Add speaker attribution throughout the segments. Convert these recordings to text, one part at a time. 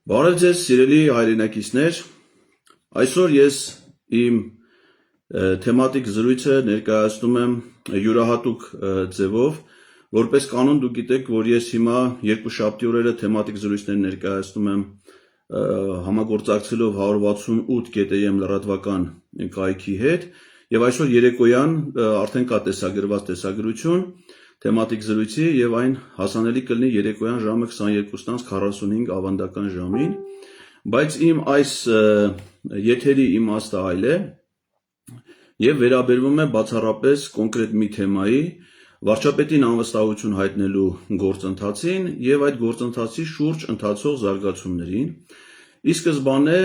Speaker 1: Բարև ձեզ սիրելի հայրենակիցներ, այսօր ես իմ թեմատիկ զրույցը ներկայացնում եմ յուրահատուկ ձևով, որպես կանոն դուք գիտեք, որ ես հիմա երկուշաբթի օրերը թեմատիկ զրույցներ ներկայացնում եմ համագործակցելով 168.am լրատվական կայքի հետ, եւ այսօր երեկոյան արդեն կա տեսագրված տեսագրություն թեմատիկ զրույցի եւ այն հասանելի կլինի երեկոյան ժամը 22:45 ավանդական ժամին, բայց իմ այս եթերի իմաստը այլ է եւ վերաբերվում է բացառապես կոնկրետ մի թեմայի վարչապետին անվստահություն հայտնելու գործընթացին եւ այդ գործընթացի շուրջ ընթացող զարգացումներին։ Ի սկզբանե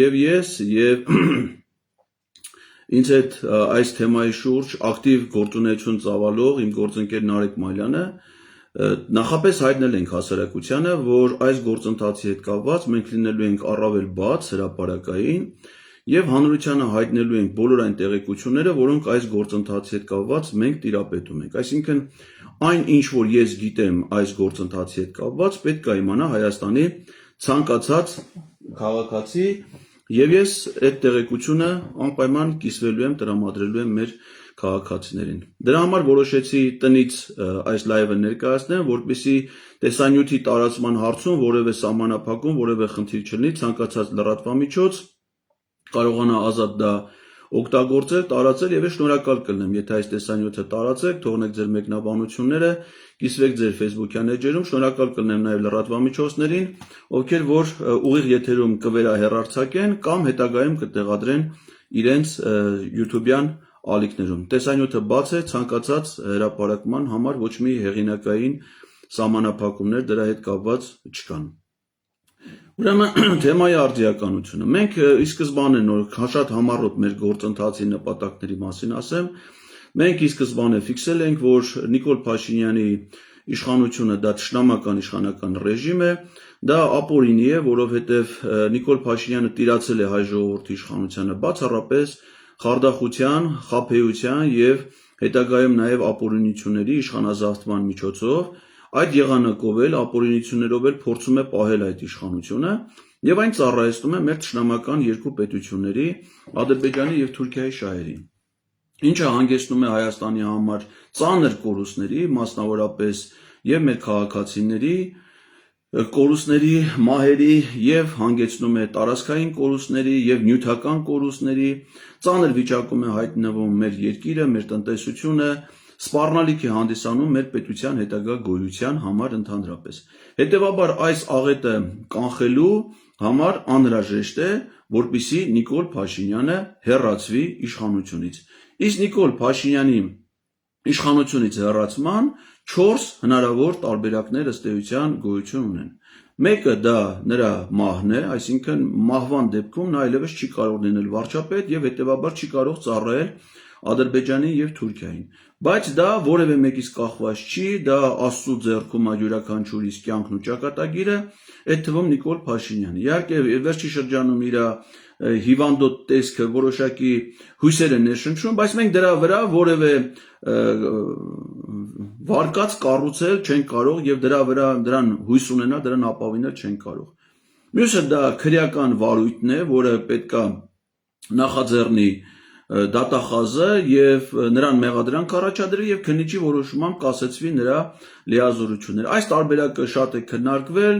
Speaker 1: եւ ես եւ ինձ հետ այս թեմայի շուրջ ակտիվ գործունեություն ծավալող իմ գործընկեր Նարեկ Մալյանը նախապես հայտնել ենք հասարակությանը, որ այս գործընթացի հետ կապված մենք լինելու ենք առավել բաց, հրապարակային եւ հանրությանը հայտնելու ենք բոլոր այն տեղեկությունները, որոնք այս գործընթացի հետ կապված մենք տիրապետում ենք։ Այսինքն այն ինչ որ ես գիտեմ այս գործընթացի հետ կապված, պետք է իմանա Հայաստանի ցանկացած քաղաքացի եւ ես այդ տեղեկությունը անպայման կիսվելու եմ, տրամադրելու եմ մեր քաղաքացիներին։ Դրա համար որոշեցի տնից այս լայվը ներկայացնել, որպեսզի տեսանյութի տարածման հարցում որևէ սահմանափակում, որևէ խնդիր չլինի, ցանկացած լրատվամիջոց կարողանա ազատ դա օգտագործել, տարածել եւ ես շնորհակալ կլինեմ, եթե այս տեսանյութը տարածեք, թողնեք ձեր մեկնաբանությունները, կիսվեք ձեր Facebook-յան էջերում, շնորհակալ կլինեմ նաեւ լրատվամիջոցներին, ովքեր որ ուղիղ եթերում կվերահեռարձակեն կամ հետագայում կտեղադրեն իրենց YouTube-յան ալիքներում։ Տեսանյութը բաց է, ցանկացած հրապարակման համար ոչ մի հեղինակային սահմանափակումներ դրա հետ կապված չկան։ Ուրեմն թեմայի արդիականությունը։ Մենք ի սկզբանե նոր շատ համառոտ մեր գործընթացի նպատակների մասին ասեմ։ Մենք ի սկզբանե ֆիքսել ենք, որ Նիկոլ Փաշինյանի իշխանությունը դա թշնամական իշխանական ռեժիմ է, դա ապօրինի է, որովհետև Նիկոլ Փաշինյանը տիրացել է հայ ժողովրդի իշխանությանը բացառապես խարդախության, խաբեության եւ հետագայում նաեւ ապօրինությունների իշխանազավթման միջոցով այդ եղանակով էլ ապօրինություններով էլ փորձում է պահել այդ իշխանությունը եւ այն ծառայեցնում է մեր թշնամական երկու պետությունների Ադրբեջանի եւ Թուրքիայի շահերին, ինչը հանգեցնում է Հայաստանի համար ծանր կորուստների, մասնավորապես եւ մեր քաղաքացիների կորուստների, մահերի եւ հանգեցնում է տարածքային կորուստների եւ նյութական կորուստների, ծանր վիճակում է հայտնվում մեր երկիրը, մեր տնտեսությունը, սպառնալիք է հանդիսանում մեր պետության հետագա գոյության համար ընդհանրապես։ Հետևաբար այս աղետը կանխելու համար անհրաժեշտ է, որպեսզի Նիկոլ Փաշինյանը հեռացվի իշխանությունից։ Իսկ Նիկոլ Փաշինյանի իշխանությունից հեռացման 4 հնարավոր տարբերակներ ըստ էության գոյություն ունեն։ Մեկը դա նրա մահն է, այսինքն մահվան դեպքում նա այլևս չի կարող լինել վարչապետ եւ հետեւաբար չի կարող ծառայել Ադրբեջանին եւ Թուրքիային, բայց դա որևէ մեկից կախված չի, դա Աստծո ձեռքում է յուրաքանչյուր իսկ կյանքն ու ճակատագիրը, այդ թվում Նիկոլ Փաշինյանը։ Իհարկե վերջի շրջանում իր հիվանդոտ տեսքը որոշակի հույսեր է ներշնչում, բայց մենք դրա վրա որևէ վարկած կառուցել չենք կարող եւ դրա վրա դրան հույս ունենալ, դրան ապավինել չենք կարող։ Մյուսը դա քրեական վարույթն է, որը պետքա նախաձեռնի դատախազը եւ նրան մեղադրանք առաջադրի եւ քննիչի որոշումամբ կասեցվի նրա լիազորությունները։ Այս տարբերակը շատ է քննարկվել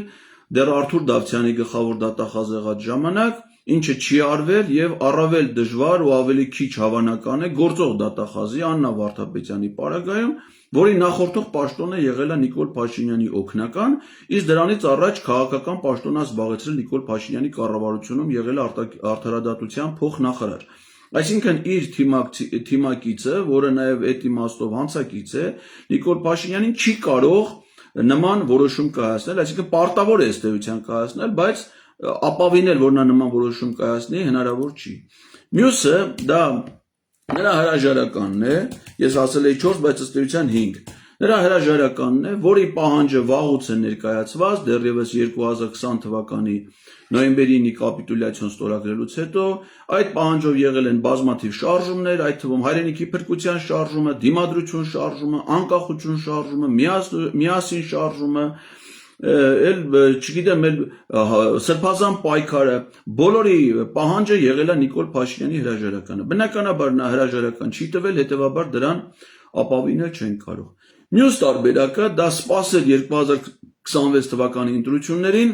Speaker 1: դեռ Արթուր Դավթյանի գլխավոր դատախազ եղած ժամանակ, ինչը չի արվել եւ առավել դժվար ու ավելի քիչ հավանական է գործող դատախազի Աննա Վարդապետյանի պարագայում, որի նախորդող պաշտոնը եղել է Նիկոլ Փաշինյանի օգնական, իսկ դրանից առաջ քաղաքական պաշտոն զբաղեցրել Նիկոլ Փաշինյանի կառավարությունում եղել արդարադատության փոխնախարար։ Այսինքն իր թիմակիցը, որը նաեւ այդ իմաստով հանցակից է, Նիկոլ Փաշինյանին չի կարող նման որոշում կայացնել, այսինքն պարտավոր է ըստ էության կայացնել, բայց ապավինել, որ նա նման որոշում կայացնի, հնարավոր չի։ Մյուսը դա նրա հրաժարականն է, ես ասել էի 4, բայց ըստ էության 5։ Նրա հրաժարականն է, որի պահանջը վաղուց է ներկայացված, դեռևս 2020 թվականի նոյեմբերի 9-ի կապիտուլյացիոն ստորագրելուց հետո այդ պահանջով եղել են բազմաթիվ շարժումներ, այդ թվում հայրենիքի փրկության շարժումը, դիմադրություն շարժումը, անկախություն շարժումը, միասին շարժումը, էլ չգիտեմ, էլ սրբազան պայքարը, բոլորի պահանջը եղել է Նիկոլ Փաշինյանի հրաժարականը։ Բնականաբար նա հրաժարական չի տվել, հետևաբար դրան ապավինել չեն կարող։ Մյուս տարբերակը դա սպասել 2026 թվականի ընտրություններին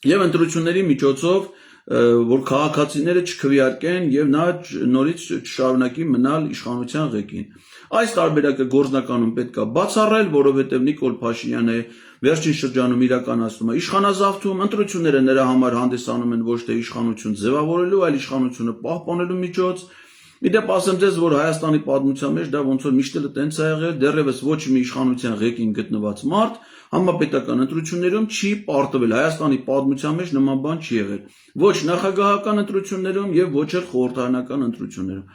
Speaker 1: եւ ընտրությունների միջոցով որ քաղաքացիները չքվեարկեն եւ նա նորից չշարունակի մնալ իշխանության ղեկին։ Այս տարբերակը գործնականում պետք է բացառել, որովհետեւ Նիկոլ Փաշինյանը վերջին շրջանում իրականացնում է իշխանազավթում, ընտրությունները նրա համար հանդիսանում են ոչ թե իշխանություն ձևավորելու, այլ իշխանությունը պահպանելու միջոց։ Իդեպ ասեմ ձեզ, որ Հայաստանի պատմության մեջ դա ոնց որ միշտ էլ տենց է եղել, դեռևս ոչ մի իշխանության ղեկին գտնված մարդ համապետական ընտրություններում չի պարտվել։ Հայաստանի պատմության մեջ նման բան չի եղել։ Ոչ նախագահական ընտրություններում եւ ոչ էլ խորհրդարանական ընտրություններում։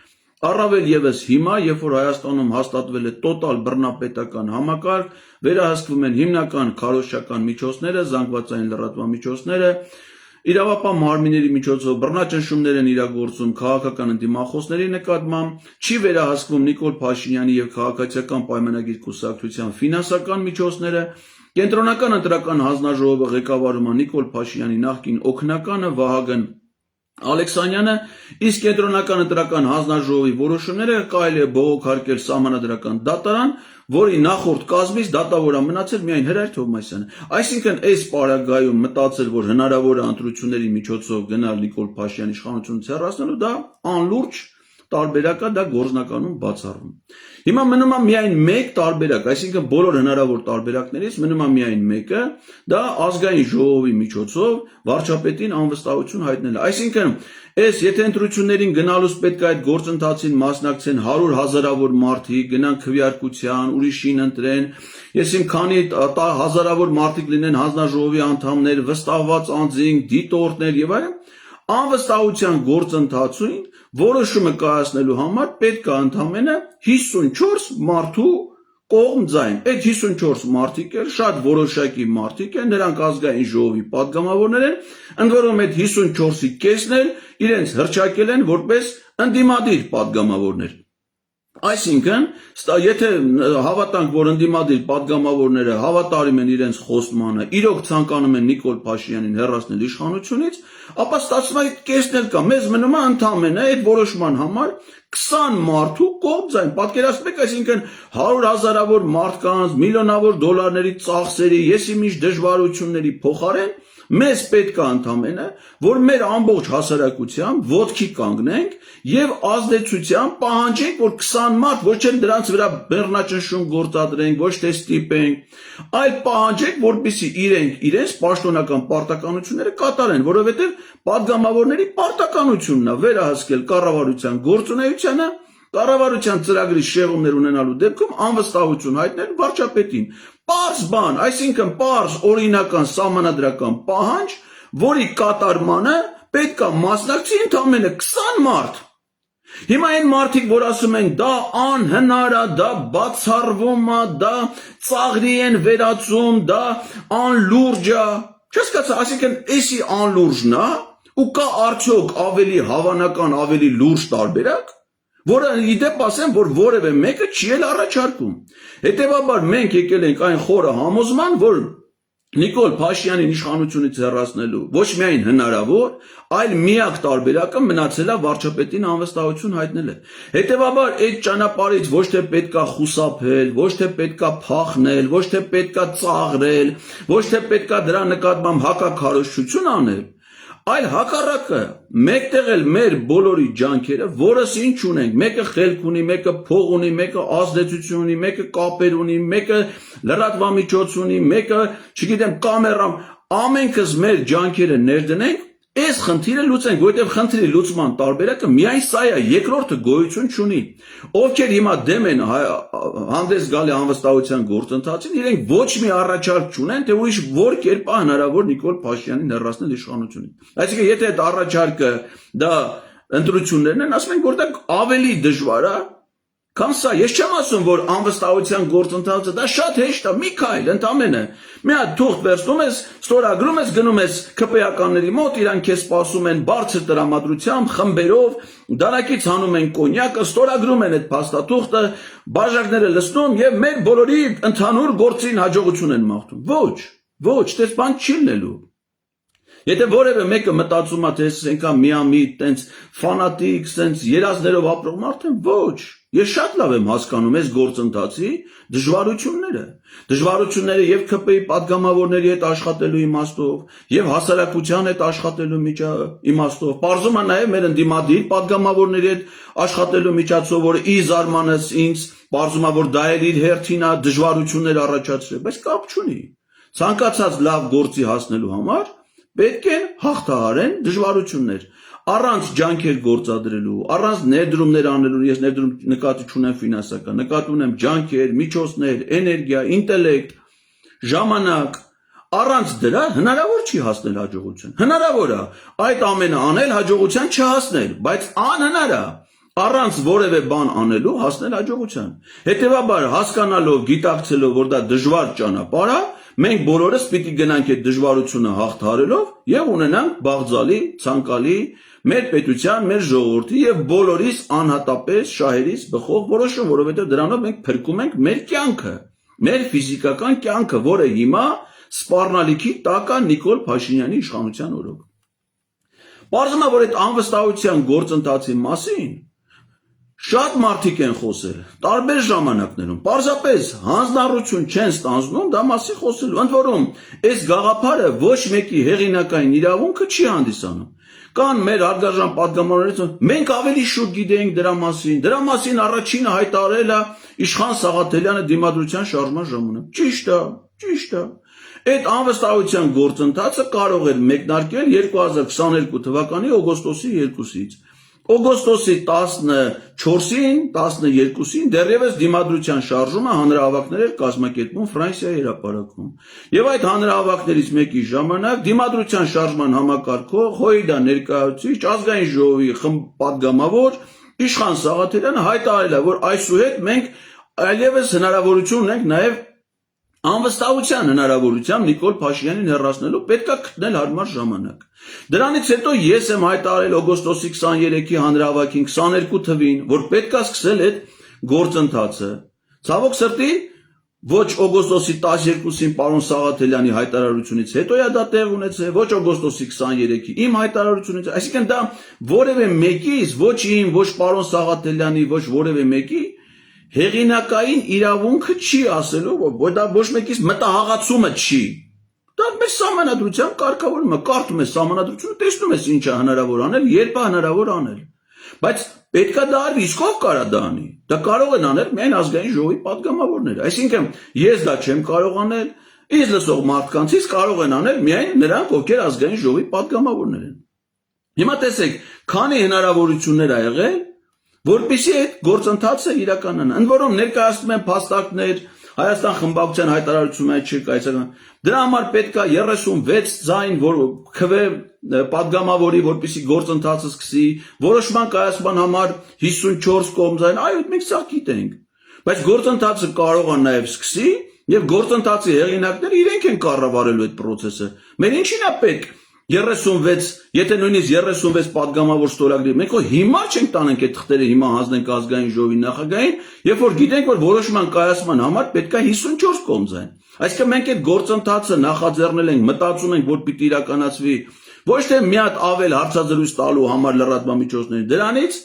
Speaker 1: Առավել եւս հիմա, երբ որ Հայաստանում հաստատվել է տոտալ բռնապետական համակարգ, վերահսկվում են հիմնական քարոզչական միջոցները, զանգվածային լրատվամիջոցները, իրավապահ մարմինների միջոցով բռնաճնշումներ են իրագործում քաղաքական ընդդիմախոսների նկատմամբ, չի վերահսկվում Նիկոլ Փաշինյանի եւ քաղաքացիական պայմանագիր կուսակցության ֆինանսական միջոցները, կենտրոնական ընտրական հանձնաժողովը ղեկավարում է Նիկոլ Փաշինյանի նախկին օգնականը Վահագն Ալեքսանյանը, իսկ կենտրոնական ընտրական հանձնաժողովի որոշումները կարելի է բողոքարկել սահմանադրական դատարան, որի նախորդ կազմից դատավոր է մնացել միայն Հրայր Թովմասյանը։ Այսինքն այս պարագայում մտածել, որ հնարավոր է ընտրությունների միջոցով գնալ Նիկոլ Փաշինյանի իշխանությունից հեռացնելու, դա անլուրջ տարբերակ է, դա գործնականում բացառվում։ Հիմա մնում է միայն մեկ տարբերակ, այսինքն բոլոր հնարավոր տարբերակներից մնում է միայն մեկը, դա ազգային ժողովի միջոցով վարչապետին անվստահություն հայտնելը։ Այսինքն Այս եթե ընտրություններին գնալուց պետք է այդ գործընթացին մասնակցեն 100 հազարավոր մարդիկ, գնան քվեարկության, ուրիշին ընտրեն, ես իմ քանի հազարավոր մարդիկ լինեն հանձնաժողովի անդամներ, վստահված անձինք, դիտորդներ եւ այլն, անվստահության գործընթացին որոշումը կայացնելու համար պետք է ընդամենը 54 մարդու կողմ ձայն։ Այդ 54 մարդիկ էլ շատ որոշակի մարդիկ են, նրանք ազգային ժողովի падգամավորներ են, ընդ որում այդ 54-ի կեսն էլ իրենց հռչակել են որպես ընդդիմադիր падգամավորներ։ Այսինքն, եթե հավատանք, որ ընդդիմադիր падգամավորները հավատարիմ են իրենց խոստմանը, իրոք ցանկանում են Նիկոլ Փաշինյանին հեռացնել իշխանությունից, ապա ստացվում է այդ կեսն էլ կա, մեզ մնում է ընդամենը այդ որոշման համար 20 մարդու կողմ ձայն, պատկերացնեք, այսինքն 100 հազարավոր մարդկանց, միլիոնավոր դոլարների ծախսերի, եսիմինչ դժվարությունների փոխարեն մեզ պետք է ընդամենը, որ մեր ամբողջ հասարակությամբ ոտքի կանգնենք եւ ազդեցությամբ պահանջենք, որ 20 մարդ ոչ էլ դրանց վրա բեռնաճնշում գործադրենք, ոչ թե ստիպենք, այլ պահանջենք, որպեսզի իրենց պաշտոնական պարտականությունները կատարեն, որովհետեւ падգամավորների պարտականությունն է վերահսկել կառավարության գործունեությանը, կառավարության ծրագրի շեղումներ ունենալու դեպքում անվստահություն հայտնել վարչապետին։ Պարզ բան, այսինքն պարզ օրինական սահմանադրական պահանջ, որի կատարմանը պետք է մասնակցի ընդամենը 20 մարդ։ Հիմա այն մարդիկ, որ ասում են դա անհնար է, դա բացառվում է, դա ծաղրի են վերածում, դա անլուրջ է, չհասկացա, այսինքն էսի անլուրջն է, ու կա արդյոք ավելի հավանական, ավելի լուրջ տարբերակ, որը իդեպ ասեմ, որ որևէ մեկը չի էլ առաջարկում։ Հետևաբար մենք եկել ենք այն խորը համոզման, որ Նիկոլ Փաշինյանին իշխանությունից հեռացնելու ոչ միայն հնարավոր, այլ միակ տարբերակը մնացել է վարչապետին անվստահություն հայտնելը։ Հետևաբար այդ ճանապարհից ոչ թե պետքա խուսափել, ոչ թե պետքա փախնել, ոչ թե պետքա ծաղրել, ոչ թե պետքա դրա նկատմամբ հակաքարոզչություն անել, այլ հակառակը, մեկտեղ էլ մեր բոլորի ջանքերը, որս ինչ ունենք, մեկը խելք ունի, մեկը փող ունի, մեկը ազդեցություն ունի, մեկը կապեր ունի, մեկը լրատվամիջոց ունի, մեկը, չգիտեմ, կամերա, ամենքս մեր ջանքերը ներդնենք, այս խնդիրը լուծենք, որովհետև խնդրի լուծման տարբերակը միայն սա է, երկրորդը գոյություն չունի։ Ովքեր հիմա դեմ են հանդես գալի անվստահության գործընթացին, իրենք ոչ մի առաջարկ չունեն, թե ուրիշ որ կերպ է հնարավոր Նիկոլ Փաշինյանին հեռացնել իշխանությունից։ Այսինքն, եթե այդ առաջարկը դա ընտրություններն են, ասում ենք, որ դա ավելի դժվար է, քան սա։ Ես չեմ ասում, որ անվստահության գործընթացը դա շատ հեշտ է, մի քայլ ընդամենը։ Մի հատ թուղթ վերցնում ես, ստորագրում ես, գնում ես ԿՊ-ականների մոտ, իրանք քեզ սպասում են բարձր տրամադրությամբ, խմբերով, դանակից հանում են կոնյակը, ստորագրում են այդ փաստաթուղթը, բաժակները լցնում եւ մեր բոլորի ընդհանուր գործին հաջողություն են մաղթում։ Ոչ, Ոչ, դες բան չի լինելու։ Եթե որևէ մեկը մտածում է, թե ես այնքան միամիտ, տենց ֆանատիկ, տենց երազներով ապրող մարդ եմ, ոչ։ Ես շատ լավ եմ հասկանում այս գործընթացի դժվարությունները։ Դժվարությունները եւ ՔՊ-ի падգամավորների հետ աշխատելու իմաստով, եւ հասարակության հետ աշխատելու իմաստով։ Պարզում է նաեւ մեր ընդդիմադիր падգամավորների հետ աշխատելու միջոցով, որը ի զարմանս ինձ պարզում է, որ դա էլ իր հերթին է դժվարություններ առաջացրել, բայց կապ չունի։ Ցանկացած լավ գործի հասնելու համար պետք է հաղթահարեն դժվարություններ, առանց ջանքեր գործադրելու, առանց ներդրումներ անելու, ես ներդրում նկատի չունեմ ֆինանսական, նկատի ունեմ ջանքեր, միջոցներ, էներգիա, ինտելեկտ, ժամանակ, առանց դրա հնարավոր չի հասնել հաջողության։ Հնարավոր է այդ ամենը անել, հաջողության չհասնել, բայց անհնար է առանց որևէ բան անելու հասնել հաջողության։ Հետևաբար հասկանալով, գիտակցելով, որ դա դժվար ճանապարհ է, մենք բոլորս պիտի գնանք այդ դժվարությունը հաղթահարելով եւ ունենանք բաղձալի, ցանկալի մեր պետության, մեր ժողովրդի եւ բոլորիս անհատապես շահերից բխող որոշում, որովհետեւ դրանով մենք փրկում ենք մեր կյանքը, մեր ֆիզիկական կյանքը, որը հիմա սպառնալիքի տակ է Նիկոլ Փաշինյանի իշխանության օրոք։ Պարզվում է, որ այդ անվստահության գործընթացի մասին շատ մարդիկ են խոսել, տարբեր ժամանակներում, պարզապես հանձնառություն չեն ստանձնում դա մասի խոսելու, ընդ որում, այս գաղափարը ոչ մեկի հեղինակային իրավունքը չի հանդիսանում։ Կան մեր հարգարժան պատգամավորներից, մենք ավելի շուտ գիտենք դրա մասին առաջինը հայտարարել է Իշխան Սաղաթելյանը Դիմադրության շարժման ժամանակ։ Ճիշտ է։ Այդ անվստահության գործընթացը կարող էր մեկնարկել 2022 թվականի օգոստոսի 2-ից։ Օգոստոսի 14-ին, 12-ին դեռևս Դիմադրության շարժումը հանրահավաքներ էր կազմակերպում Ֆրանսիայի հրապարակում։ Եվ այդ հանրահավաքներից մեկի ժամանակ Դիմադրության շարժման համակարգող ՀՅԴ ներկայացուցիչ ազգային ժողովի պատգամավոր Իշխան Սաղաթելյանը հայտարարել է, որ այսուհետ մենք այլևս հնարավորություն ունենք նաև անվստահության հնարավորությամբ Նիկոլ Փաշինյանին հեռացնելու պետքա գտնել հարմար ժամանակ։ Դրանից հետո ես եմ հայտարարել օգոստոսի 23-ի հանրահավաքին 22 թվին, որ պետքա սկսել այդ գործընթացը։ Ցավոք սրտի, ոչ օգոստոսի 12-ին պարոն Սաղաթելյանի հայտարարությունից հետո է դա տեղ ունեցել, ոչ օգոստոսի 23-ի իմ հայտարարությունից, այսինքն դա որևէ մեկից, ոչ իմ, ոչ պարոն Սաղաթելյանի, ոչ որևէ մեկի հեղինակային իրավունքը չի ասելու, որ դա ոչ մեկից մտահղացումը չի։ Դա մեր սահմանադրությամբ կարգավորվում է, կարդում ես սահմանադրությունը, տեսնում ես ինչ է հնարավոր անել, երբ է հնարավոր անել։ Բայց պետքա դա արվի, իսկ ով կարա դա անի։ Դա կարող են անել միայն ազգային ժողովի պատգամավորները։ Այսինքն ես դա չեմ կարող անել, ինձ լսող մարդկանցից կարող են անել միայն նրանք, ովքեր ազգային ժողովի պատգամավորներ են։ Հիմա տեսեք, քանի հնարավորություններ ա եղել, որպեսզի այդ գործընթացը իրականանա։ Ընդ որում ներկայացնում են փաստարկներ, Հայաստան խմբակցության հայտարարությունը չի կայացական։ Դրա համար պետք է 36 ձայն, որ քվե պատգամավորի, որպեսզի գործընթացը սկսի, որոշման կայացման համար 54 կողմձայն, այո, մենք սա գիտենք։ Բայց գործընթացը կարող է նաև սկսի, եւ գործընթացի հեղինակները իրենք են կառավարելու այդ process-ը։ Մեր ինչին է պետք 36, եթե նույնիսկ 36 պատգամավոր ստորագրի, մենք հիմա չենք տանենք այդ թղթերը, հիմա հանձնենք ազգային ժողովի նախագահին, երբ որ գիտենք, որ որոշման կայացման համար պետք է 54 կողմձայն։ Այսինքն մենք այդ գործընթացը նախաձեռնել ենք, մտածում ենք, որ պիտի իրականացվի ոչ թե մի հատ ավել հարցազրույց տալու համար լրատվամիջոցների, դրանից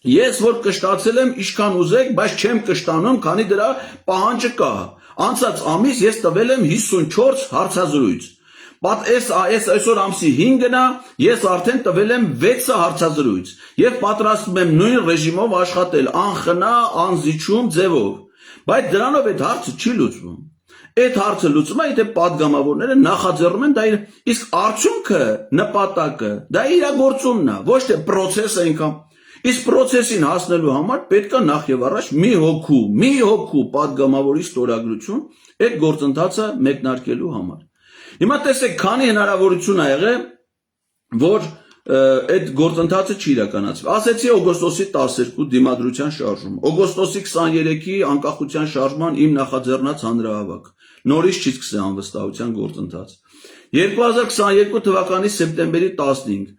Speaker 1: ես որ կշտացել եմ ինչքան ուզեք, բայց չեմ կշտանում, քանի դրա պահանջը կա։ Անցած ամիս ես տվել եմ 54 հարցազրույց։ Այսօր ամսի 5-ն է, ես արդեն տվել եմ 6 հարցազրույց եւ պատրաստվում եմ նույն ռեժիմով աշխատել, անխնա, անզիջում ձևով։ Բայց դրանով այդ հարցը չի լուծվում։ Այդ հարցը լուծում է, եթե պատգամավորները նախաձեռնում են դա իսկ արդյունքը, նպատակը, դա իրագործումն է, ոչ թե process-ը ինքան։ Իսկ process-ին հասնելու համար պետք է նախ եւ առաջ մի հոգու պատգամավորի ստորագրություն այդ գործընթացը մեկնարկելու համար։ Հիմա տեսեք, քանի հնարավորություն ա եղել, որ այդ գործընթացը չի իրականացվի։ Ասեցի օգոստոսի 12 Դիմադրության շարժում, օգոստոսի 23-ի անկախության շարժման իմ նախաձեռնած հանրահավաք։ Նորից չի սկսել անվստահության գործընթաց։ 2022 թվականի սեպտեմբերի 15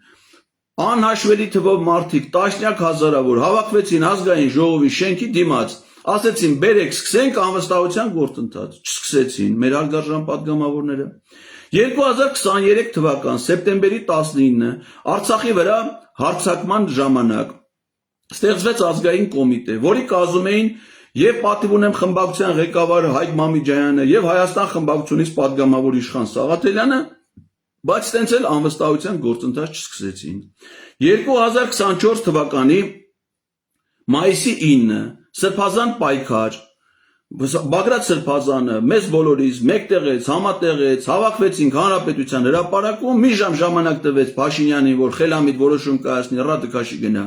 Speaker 1: անհաշվելի թվով մարդիկ, տասնյակ հազարավոր հավաքվեցին ազգային ժողովի շենքի դիմաց ասեցին բերեք սկսենք անվստահության գործընթաց, չսկսեցին մեր հարգարժան падգամավորները։ 2023 թվական սեպտեմբերի 19-ը Արցախի վրա հարձակման ժամանակ ստեղծվեց ազգային կոմիտե, որի կազմում էին եւ պատիվ ունեմ խմբակցության ղեկավար Հայկ Մամիջյանը եւ Հայաստան խմբակցությունից падգամավոր Իշխան Սաղաթելյանը, բայց տենց էլ անվստահության գործընթաց չսկսեցին։ 2024 թվականի մայիսի 9-ը Սրբազան պայքար, Բագրատ Սրբազանը մեզ բոլորից մեկտեղեց, համատեղեց, հավաքվեցինք Հանրապետության հրապարակում, մի ժամ ժամանակ տվեց Փաշինյանին, որ խելամիտ որոշում կայացնի, ռադիկաշի գնա։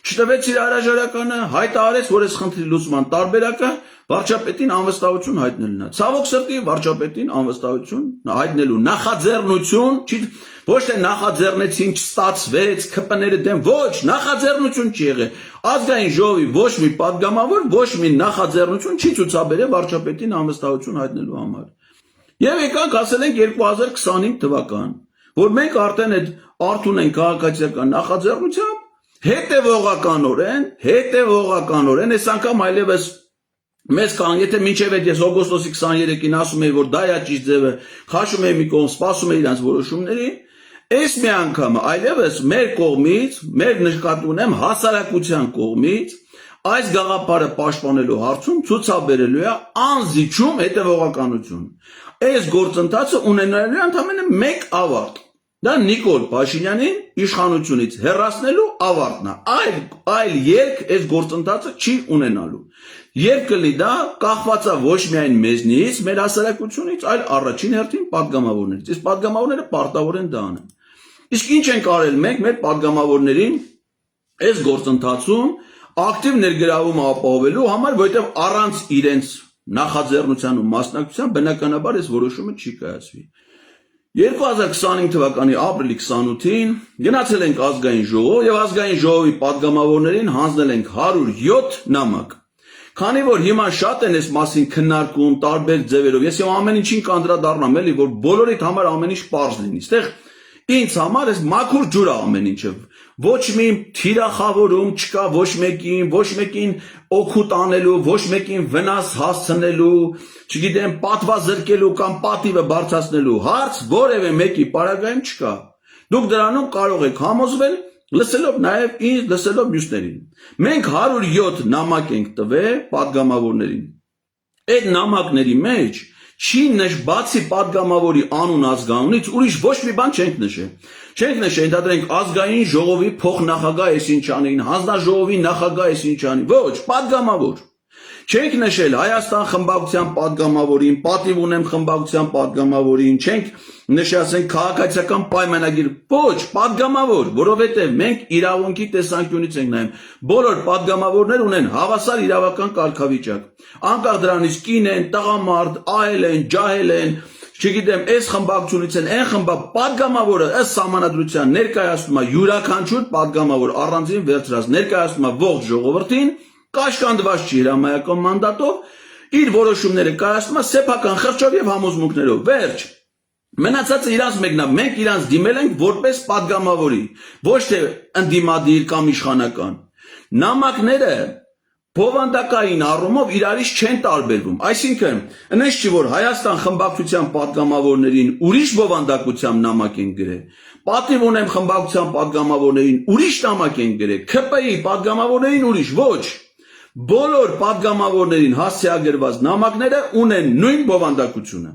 Speaker 1: Չտվեց իր հրաժարականը, հայտարարեց, որ այս խնդրի լուծման տարբերակը վարչապետին անվստահություն հայտնելն է։ Ցավոք սրտի վարչապետին անվստահություն հայտնելու նախաձեռնություն, ոչ թե նախաձեռնեցին, չստացվեց, ԿՊ-ները դեմ, ոչ, նախաձեռնություն չի եղել։ Ազգային ժողովի ոչ մի падգամավոր, ոչ մի նախաձեռնություն չի ցուցաբերել վարչապետին անվստահություն հայտնելու համար։ Եվ եկանք ասել ենք 2025 թվական, որ մենք արդեն այդ արթուն են քաղաքացիական նախաձեռնությամբ հետևողականորեն, այս անգամ այլևս մեզ կան, եթե մինչև այդ ես օգոստոսի 23-ին ասում էի, որ դա է ճիշտ ձևը, խաշում էի մի կողմ, սպասում էի իրանց որոշումների, այս մի անգամը այլևս մեր կողմից, մեր նկատի ունեմ հասարակության կողմից, այս գաղափարը պաշտպանելու հարցում ցուցաբերելու է անզիջում հետևողականություն։ Այս գործընթացը ունենալու է ընդամենը մեկ ավարտ։ Դա Նիկոլ Փաշինյանին իշխանությունից հեռացնելու ավարտն է։ Այլ երկ այս գործընթացը չի ունենալու։ Երկլի դա կախված է ոչ միայն մեզնից, մեր հասարակությունից, այլ առաջին հերթին падգամավորներից։ Իսկ падգամավորները պարտավոր են դա անեն։ Իսկ ինչ են կարել մենք մեր падգամավորներին այս գործընթացում ակտիվ ներգրավում ապահովելու համար, որովհետև առանց իրենց նախաձեռնության ու մասնակցության բնականաբար այս որոշումը չի կայացվի։ 2025 թվականի ապրիլի 28-ին գնացել ենք ազգային ժողով եւ ազգային ժողովի падգամավորներին հանձնել ենք 107 նամակ։ Քանի որ հիմա շատ են այս մասին քննարկում տարբեր ձևերով, ես ամեն ինչին կանդրադառնամ էլի, որ բոլորիդ համար ամեն ինչ պարզ լինի։ Այստեղ ինձ համար այս մաքուր ջուր է ամեն ինչը։ Ոչ մի թիրախավորում չկա ոչ մեկին օգուտ անելու, ոչ մեկին վնաս հասցնելու, չգիտեմ, պատվազրկելու կամ պատիվը բարձրացնելու հարց որևէ մեկի պարագայում չկա։ Դուք դրանում կարող եք համոզվել, լսելով նաև ինձ, լսելով մյուսներին։ Մենք 107 նամակ ենք տվել падգամավորներին։ Այդ նամակների մեջ չի բացի падգամավորի անուն ազգանունից ուրիշ ոչ մի բան չենք նշել։ Չենք նշել, ընդհանրենք ազգային ժողովի փոխնախագահ Էսինչյանին, հանձնաժողովի նախագահ Էսինչյանին, ոչ, падգամավոր։ Չենք նշել Հայաստան խմբակցության падգամավորին, պատիվ ունեմ խմբակցության падգամավորին, չենք նշել, ասենք քաղաքացիական պայմանագիր, ոչ, падգամավոր, որովհետև մենք իրավունքի տեսանկյունից ենք նայում։ Բոլոր падգամավորներ ունեն հավասար իրավական կարգավիճակ։ Անկախ դրանից կին են, տղամարդ, այլ են, ջահել են, չգիտեմ, այս խմբակցությունից են, այն падգամավորը ըստ սահմանադրության ներկայացնում է յուրաքանչյուր падգամավոր առանձին վերցրած, ներկայացնում է ողջ ժողովրդին, կաշկանդված չի հրամայական մանդատով, իր որոշումները կայացնում է սեփական խղճով եւ համոզմունքներով։ Վերջ։ Մնացածը իրանց մեկն է, մենք իրանց դիմել ենք որպես падգամավորի, ոչ թե ընդդիմադիր կամ իշխանական։ Նամակները բովանդակային առումով իրարից չեն տարբերվում, այսինքն այնպես չի, որ Հայաստան խմբակցության падգամավորներին ուրիշ բովանդակությամբ նամակ են գրել, պատիվ ունեմ խմբակցության падգամավորներին ուրիշ նամակ են գրել, ԿՊ-ի падգամավորներին ուրիշ, ոչ, բոլոր падգամավորներին հասցեագրված նամակները ունեն նույն բովանդակությունը։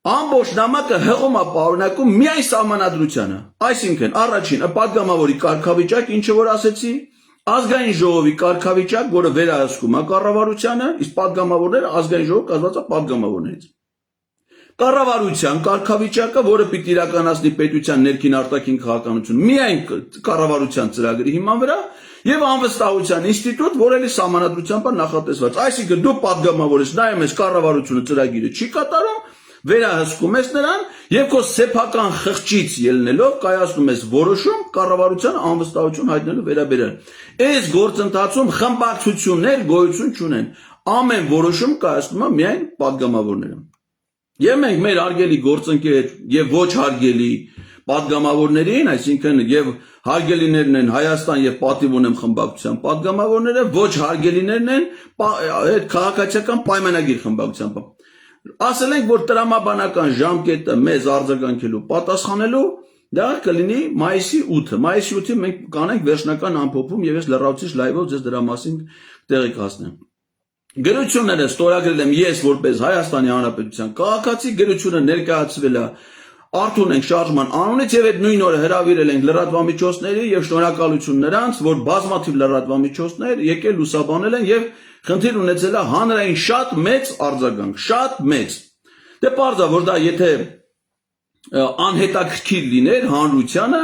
Speaker 1: Ամբողջ նամակը հղում է պարունակում միայն սահմանադրությանը, այսինքն առաջին падգամավորի կարգավիճակ, ինչը որ ասեցի, ազգային ժողովի կարգավիճակ, որը վերահսկում է կառավարությանը, իսկ падգամավորները ազգային ժողով կազմված է падգամավորներից։ Կառավարության կարգավիճակը, որը պիտի իրականացնի պետության ներքին արտաքին քաղաքականություն, միայն կառավարության ծրագրի հիման վրա, եւ անվստահության ինստիտուտ, որ էլի սահմանադրությամբ է նախատեսված։ Այսինքն դու падգամավոր ես, նայում ես կառավարությունը ծրագիրը չի կատարում, վերահսկում ես նրան եւ քո սեփական խղճից ելնելով կայացնում ես որոշում կառավարության անվստահություն հայտնելու վերաբերյալ։ Այս գործընթացում խմբակցություններ գոյություն չունեն։ Ամեն որոշում կայացնում է միայն падգամավորները։ Եվ մենք մեր հարգելի գործընկեր եւ ոչ հարգելի պատգամավորներին, այսինքն եւ հարգելիներն են Հայաստան եւ պատիվ ունեմ խմբակցության պատգամավորները, ոչ հարգելիներն են այդ քաղաքացիական պայմանագիր խմբակցության։ Ասել ենք, որ տրամաբանական ժամկետը մեզ արձագանքելու պատասխանելու դա կլինի մայիսի 8-ը։ Մայիսի 8-ին մենք կանենք վերջնական ամփոփում եւ ես լրացուցիչ լայվով ձեզ դրա մասին տեղեկացնեմ։ Գրությունները ստորագրել եմ ես որպես Հայաստանի Հանրապետության քաղաքացի, գրությունը ներկայացվել է Արթուն ենք շարժման անունից եւ այդ նույն օրը հրավիրել ենք լրատվամիջոցների եւ շնորհակալություն նրանց, որ բազմաթիվ լրատվամիջոցներ եկել լուսաբանել են եւ խնդիր ունեցել է հանրային շատ մեծ արձագանք, շատ մեծ։ Դե պարզ է, որ դա եթե անհետաքրքիր լիներ հանրությանը,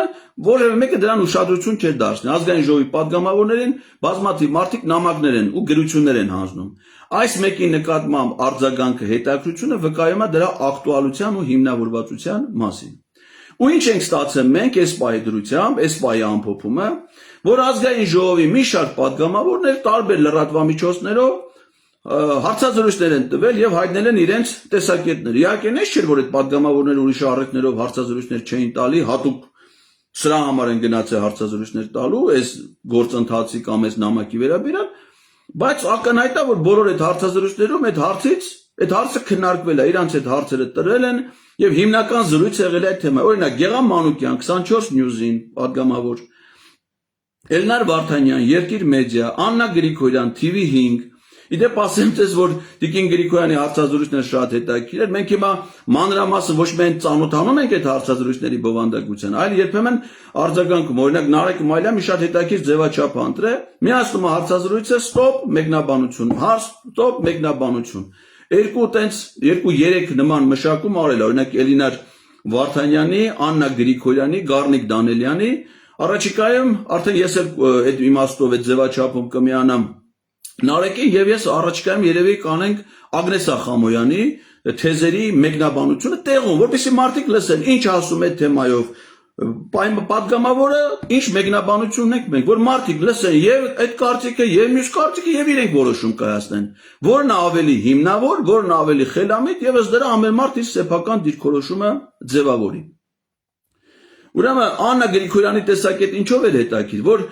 Speaker 1: որևէ մեկը դրան ուշադրություն չէր դարձնի։ Ազգային ժողովի պատգամավորներին բազմաթիվ մարդիկ նամակներ են ու գրություններ են հանձնում։ Այս մեկի նկատմամբ արձագանքը հետաքրությունը վկայում է դրա ակտուալության ու հիմնավորվածության մասին։ Ու ինչ ենք ստացել մենք այս պահի դրությամբ, այս պահի ամփոփումը, որ ազգային ժողովի մի շարք պատգամավորներ տարբեր լրատվամիջոցներով հարցազրույցներ են տվել եւ հայտնել են իրենց տեսակետները։ Իհարկե, նես չէր, որ այդ պատգամավորները ուրիշ առիթներով հարցազրույցներ չէին տալի, հատուկ սրա համար են գնացել հարցազրույցներ տալու, այս գործընթացի կամ այս նամակի վերաբերյալ, բայց ակնհայտ է, որ բոլոր այդ հարցազրույցներում այդ հարցը քննարկվել է, իրանց այդ հարցերը տրվել են եւ հիմնական զրույց եղել է այդ թեմա։ Օրինակ Գեղամ Մանուկյան 24 News-ին պատգամավոր, Էլնար Վարդանյան, Երկիր մեդիա, Աննա Գրիգորյան, TV5 Իդեպ ասեմ ձեզ, որ Տիկին Գրիգորյանի հարցազրույցները շատ հետաքրքիր էր, մենք հիմա մանրամասն ոչ միայն ծանոթանում ենք այդ հարցազրույցների բովանդակության, այլ երբեմն արձագանքում, օրինակ Նարեկ Մայլյանը մի շատ հետաքրքիր ձևաչափ ընտրել, միացնում է հարցազրույցը ստոպ մեկնաբանություն, հարց ստոպ մեկնաբանություն։ Երկու 3 նման մշակում արել, օրինակ Էլինար Վարդանյանի, Աննա Գրիգորյանի, Գառնիկ Դանելյանի, առաջիկայում արդեն ես էլ այդ իմաստով այդ ձևաչափում կմիանամ Նարեկի եւ ես առաջիկայում երևի կանենք Ագնեսա Խամոյանի թեզերի մեկնաբանությունը տեղում, որպեսզի մարդիկ լսեն, ինչ ասում է թեմայով, պատգամավորը ինչ մեկնաբանություն ունենք մենք, որ մարդիկ լսեն եւ այդ կարծիքը եւ մյուս կարծիքը եւ իրենք որոշում կայացնեն, որն ավելի հիմնավոր, որն ավելի խելամիտ եւ ըստ դրա ամեն մարդ իր սեփական դիրքորոշումը ձևավորի։ Ուրեմն Աննա Գրիգորյանի տեսակետ ինչով էր հետաքրքիր, որ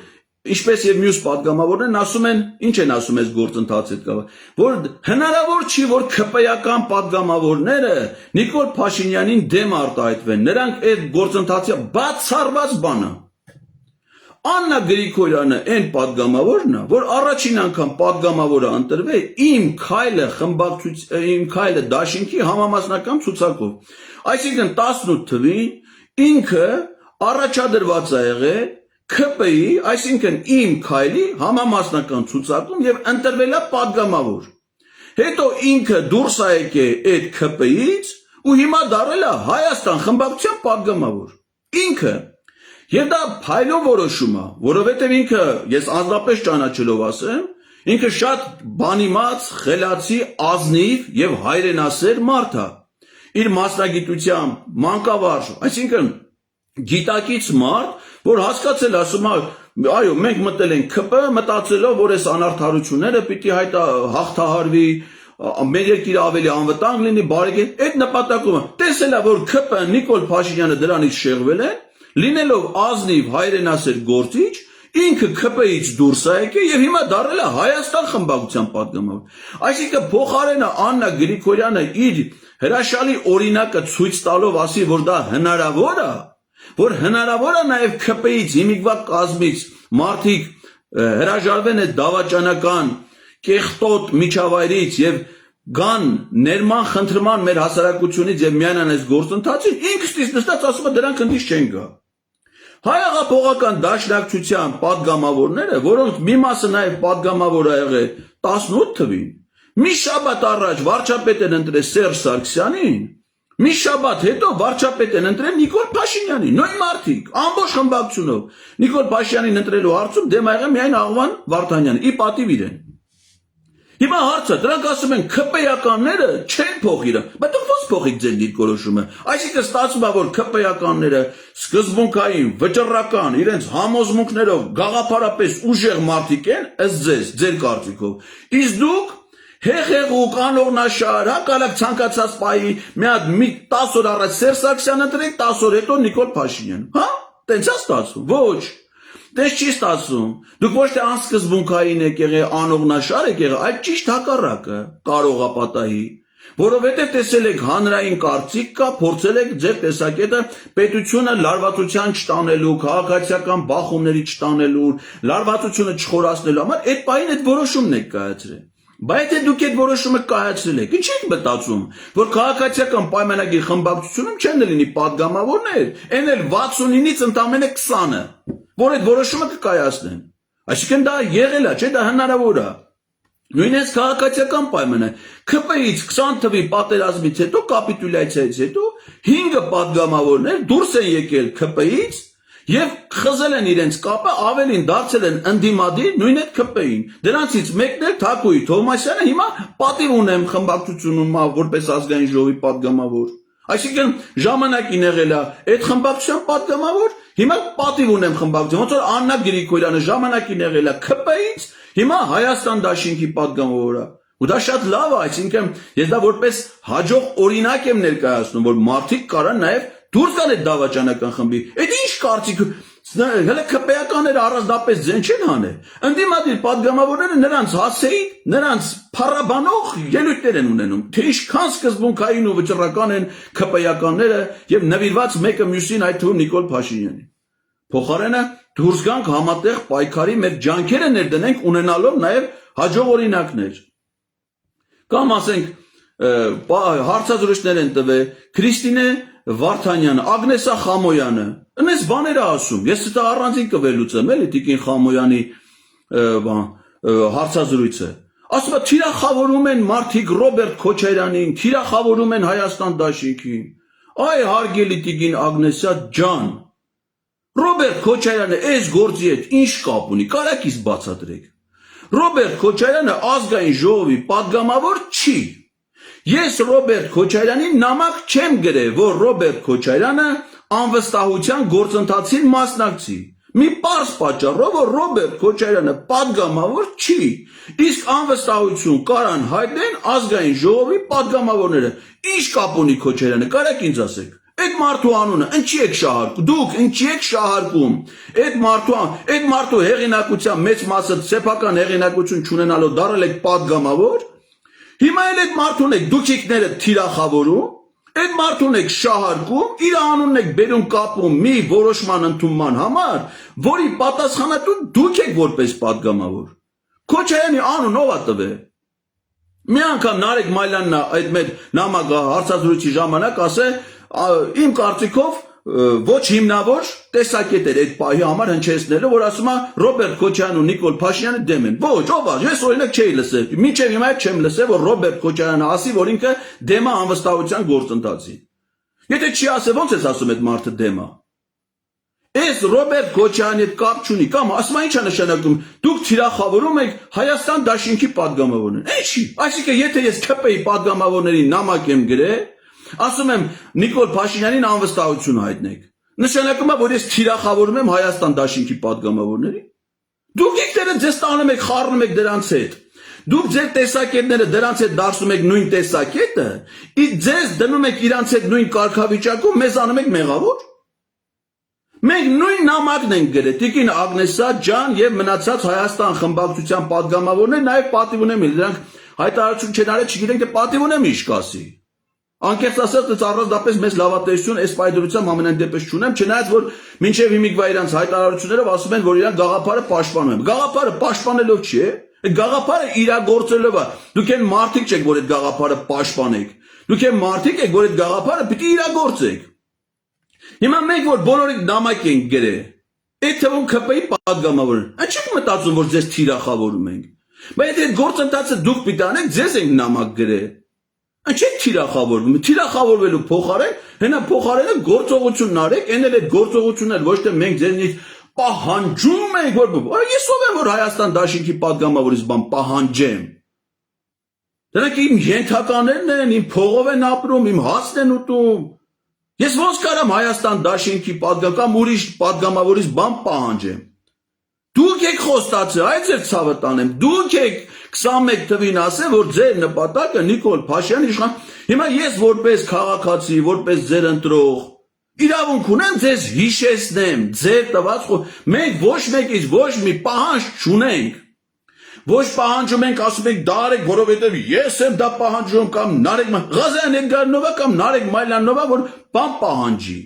Speaker 1: ինչպես եւ մյուս պատգամավորներն ասում են, ինչ են ասում այս գործընթացի հետ կապ, որ հնարավոր չի, որ ԿՊ-ական պատգամավորները Նիկոլ Փաշինյանին դեմ արտահայտվեն, նրանք այդ գործընթացի բացառված բան է։ Աննա Գրիգորյանը այն պատգամավորն է, որ առաջին անգամ պատգամավորը ընտրվել իմ քայլը դաշինքի համամասնական ցուցակով։ Այսինքն 18 թվին ինքը առաջադրված է եղել ԿՊ-ի, այսինքն իմ քայլի համամասնական ցուցակում եւ ընտրվել է պատգամավոր։ Հետո ինքը դուրս է եկել այդ ԿՊ-ից ու հիմա դառել է Հայաստան խմբակցության պատգամավոր։ Ինքը եւ դա փայլով որոշում է, որովհետեւ ինքը ես անձնապես ճանաչելով ասեմ, ինքը շատ բանիմաց, խելացի, ազնիվ եւ հայրենասեր մարդ է։ Իր մասնագիտությամբ մանկավարժ, այսինքն գիտակից մարդ, որ հասկացել ասում է, այո, մենք մտել ենք ԿՊ, մտածելով, որ այս անարդարությունները պիտի հաղթահարվի, մեր երկիրը ավելի անվտանգ լինի, բարեկետ, այդ նպատակումը տեսել է, որ ԿՊ Նիկոլ Փաշինյանը դրանից շեղվել է, լինելով ազնիվ հայրենասեր գործիչ, ինքը ԿՊ-ից դուրս է եկել եւ հիմա դառել է Հայաստան խմբակցության պատգամավոր։ Այսինքն փոխարենը Աննա Գրիգորյանը իր հրաշալի օրինակը ցույց տալով ասի, որ դա հնարավոր է, որ հնարավոր է նաև ԿՊ-ից հիմիկվա կազմից մարդիկ հրաժարվեն այդ դավաճանական կեղտոտ միջավայրից եւ գան ներման խնդրման մեր հասարակությունից եւ միանան այս գործընթացին, ինքստից նստած ասում է դրանք ընդից չեն գա։ Հայ-աղափողական դաշնակցության պատգամավորները, որոնք մի մասը նաև պատգամավոր ա եղել 18 թվին, մի շաբաթ առաջ վարչապետ են ընտրել Սերժ Սարգսյանին, մի շաբաթ հետո վարչապետ են ընտրել Նիկոլ Փաշինյանին, նույն մարդիկ, ամբողջ խմբակցությունով։ Նիկոլ Փաշինյանին ընտրելու հարցում դեմ ա եղել միայն Աղվան Վարդանյանը, ի պատիվ իրեն։ Հիմա հարցը, դրանք ասում են ԿՊ-ականները չեն փոխի իրը, բայց դուք ո՞նց փոխիք ձեր դիրքորոշումը։ Այսինքն ստացվում է, որ ԿՊ-ականները սկզբունքային, վճռական, իրենց համոզմունքներով գաղափարապես ուժեղ մարդիկ են, ըստ ձեզ, ձեր կարծիքով։ Իսկ դուք Հեղեղուկ, անողնաշար, հակալակ ցանկացած պայի մի 10 օր առաջ Սերժ Սարգսյանը դրեք, 10 օր հետո Նիկոլ Փաշինյան։ Հա? Տենց է ստացվում։ Ոչ։ Տես չի ստացվում։ Դուք ոչ թե անսկզբունքային եք եղել, անողնաշար եք եղել, այլ ճիշտ հակառակը կարող է պատահի։ Որովհետև տեսել եք հանրային կարծիք կա, փորձել եք ձեր տեսակետը պետությունը լարվածության չտանելու, քաղաքացիական բախումների չտանելու, լարվածությունը չխորացնելու համար այդ պահին այդ որոշումն եք կայացրել։ Բայց եթե դուք այդ որոշումը կայացրել եք, ի՞նչ եք մտածում, որ քաղաքացիական պայմանագիր խմբակցությունում չեն լինի падգամավորներ, այն էլ 69-ից ընդամենը 20-ը, որ այդ որոշումը կկայացնեն։ Այսինքն դա եղել է, չէ՞, դա հնարավոր է։ Նույնիսկ քաղաքացիական պայմանը ՔՊ-ից 20 թվի պատերազմից հետո, կապիտուլյացիայից հետո 5 падգամավորներ դուրս են եկել ՔՊ-ից եւ խզել են իրենց կապը, ավելին դարձել են ընդդիմադիր նույն այդ ՔՊ-ին։ Դրանցից մեկն էլ Թակուի Թովմասյանը հիմա պատիվ ունեմ խմբակցությունում որպես ազգային ժողովի падգամավոր։ Այսինքն ժամանակին եղել է այդ խմբակցության падգամավոր, հիմա պատիվ ունեմ խմբակցություն, ոնց որ Աննա Գրիգորյանը ժամանակին եղել է ՔՊ-ից, հիմա Հայաստան դաշինքի падգամավորը։ Ու դա շատ լավ է, այսինքն ես դա որպես հաջող օրինակ եմ ներկայացնում, որ մարդիկ կարան նաև դուրս գան այդ դավաճանական խմբի։ Այդ ինչ կարծիք, հələ ՔՊ-ականները առանձնապես ձեն չեն հանել։ Ընդդիմադիր падգամավորները նրանց հասեին, նրանց փառաբանող ելույթներ են ունենում, թե ինչքան սկզբունքային ու վճռական են ՔՊ-ականները եւ նվիրված մեկը մյուսին, այդ թվում Նիկոլ Փաշինյանին։ Փոխարենը դուրս գանք համատեղ պայքարի մեր ջանքերը ներդնենք ունենալով նաև հաջող օրինակներ։ Կամ ասենք հարցազրույցներ են տվել Քրիստինե Վարդանյանը, Ագնեսա Խամոյանը, այնպես բաներ է ասում։ Ես դա առանձին կվելուծեմ էլի Տիկին Խամոյանի հարցազրույցը։ Ասում է թիրախավորում են մարդիկ Ռոբերտ Քոչարյանին, թիրախավորում են Հայաստան դաշինքին։ Այ հարգելի Տիկին Ագնեսա ջան, Ռոբերտ Քոչարյանը այս գործի հետ ինչ կապ ունի, կարակից բացատրեք։ Ռոբերտ Քոչարյանը ազգային ժողովի падգամավոր չի։ Ես Ռոբերտ Քոչարյանին նամակ չեմ գրել, որ Ռոբերտ Քոչարյանը անվստահության գործընթացին մասնակցի։ Մի պարզ պատճառով, որ Ռոբերտ Քոչարյանը падգամավոր չի։ Իսկ անվստահություն կարան հայտնեն ազգային ժողովի падգամավորները։ Ինչ կապ ունի Քոչարյանը, կարեք ինձ ասեք։ Այդ մարդու անունը ինչի եք շահարկում, դուք ինչի եք շահարկում, այդ մարդու հեղինակության մեծ մասը սեփական հեղինակություն չունենալով դարել եք падգամավոր, հիմա էլ այդ մարդուն եք դուք իկները թիրախավորում, այդ մարդուն եք շահարկում, իր անունն եք բերում կապում մի որոշման ընդունման համար, որի պատասխանատու դուք եք որպես падգամավոր։ Քոչարյանի անուն ով է տվել։ Մի անգամ Նարեկ Մայլյանն այդ մեր նամակը հարցազրույցի ժամանակ ասել իմ կարծիքով ոչ հիմնավոր տեսակետ էր այդ պահի համար հնչեցնելը, որ ասում է Ռոբերտ Քոչարյանն ու Նիկոլ Փաշինյանը դեմ են։ Ոչ, ով է, ես օրինակ չէի լսել։ Մինչև հիմա չեմ լսել, որ Ռոբերտ Քոչարյանը ասի, որ ինքը դեմ է անվստահության գործընթացին։ Եթե չի ասել, ո՞նց ես ասում այդ մարդը դեմ է։ Այս Ռոբերտ Քոչարյանի հետ կապ չունի, կամ ասում է ինչ է նշանակում, դուք թիրախավորում եք Հայաստան դաշինքի падգամավորներին։ Ինչի։ Այսինքն եթե ես ՔՊ-ի падգամավորներին նամակ եմ գրել, ասում եմ Նիկոլ Փաշինյանին անվստահություն հայտնեք։ Նշանակում է, որ ես թիրախավորում եմ Հայաստան դաշինքի падգամավորներին։ Դուք եկները ձեզ տանում եք, խառնում եք դրանց հետ։ Դուք ձեր տեսակետները դրանց հետ դարձնում եք նույն տեսակետը, ձեզ դնում եք իրանց հետ նույն կարգավիճակում, մեզ անում եք մեղավոր։ Մենք նույն նամակն ենք գրել Տիկին Ագնեսա ջան եւ մնացած Հայաստան խմբակցության падգամավորներ նաեւ պատիվ ունեմ, դրանք հայտարարություն չեն արել, չգիտենք թե պատիվ ունեմ ինչ կասի։ Անկեղծ ասած, առանձնապես մեծ լավատեսություն այս պայդրությամբ ամենայն դեպս չունեմ, չնայած որ մինչև հիմիկվա իրանց հայտարարություններով ասում են, որ իրանք գաղափարը պաշտպանում են։ Գաղափարը պաշտպանելով չի, այդ գաղափարը իրագործելով է։ Դուք այն մարդիկ չեք, որ այդ գաղափարը պաշտպանեք։ Դուք այն մարդիկ եք, որ այդ գաղափարը պիտի իրագործեք։ Հիմա մենք որ բոլորիդ նամակ ենք գրել, այդ թվում ՔՊ-ի падգամավորն, ինչ եք մտածում, որ ձեզ թիրախավորում ենք։ Բայց այդ գործընթացը դուք պիտի անեք, ձեզ ենք նամակ գրել։ Ինչ եք թիրախավորվում, թիրախավորվելու փոխարեն, հենա փոխարենը գործողությունն արեք, այն էլ այդ գործողությունն ոչ թե մենք ձեզնից պահանջում ենք, որ ես ով եմ, որ Հայաստան դաշինքի падգամավորից բան պահանջեմ։ Դրանք իմ ենթականերն են, իմ փողով են ապրում, իմ հացն են ուտում։ Ես ոնց կարամ Հայաստան դաշինքի падգամ ուրիշ падգամավորից բան պահանջեմ։ Դուք եք խոստացել, այդ ձեր ցավը տանեմ, դուք եք 21 թվին ասել, որ ձեր նպատակը Նիկոլ Փաշինյան իշխան։ Հիմա ես որպես քաղաքացի, որպես ձեր ընտրող, իրավունք ունեմ ձեզ հիշեցնեմ, ձեր տված մենք ոչ մեկից ոչ մի պահանջ չունենք։ Ոչ պահանջում ենք, ասում ենք դա արեք, որովհետև ես եմ դա պահանջում կամ Նարեկ Ղազարյան Էդգարնովա կամ Նարեկ Մայլանովա, որ բան պահանջի։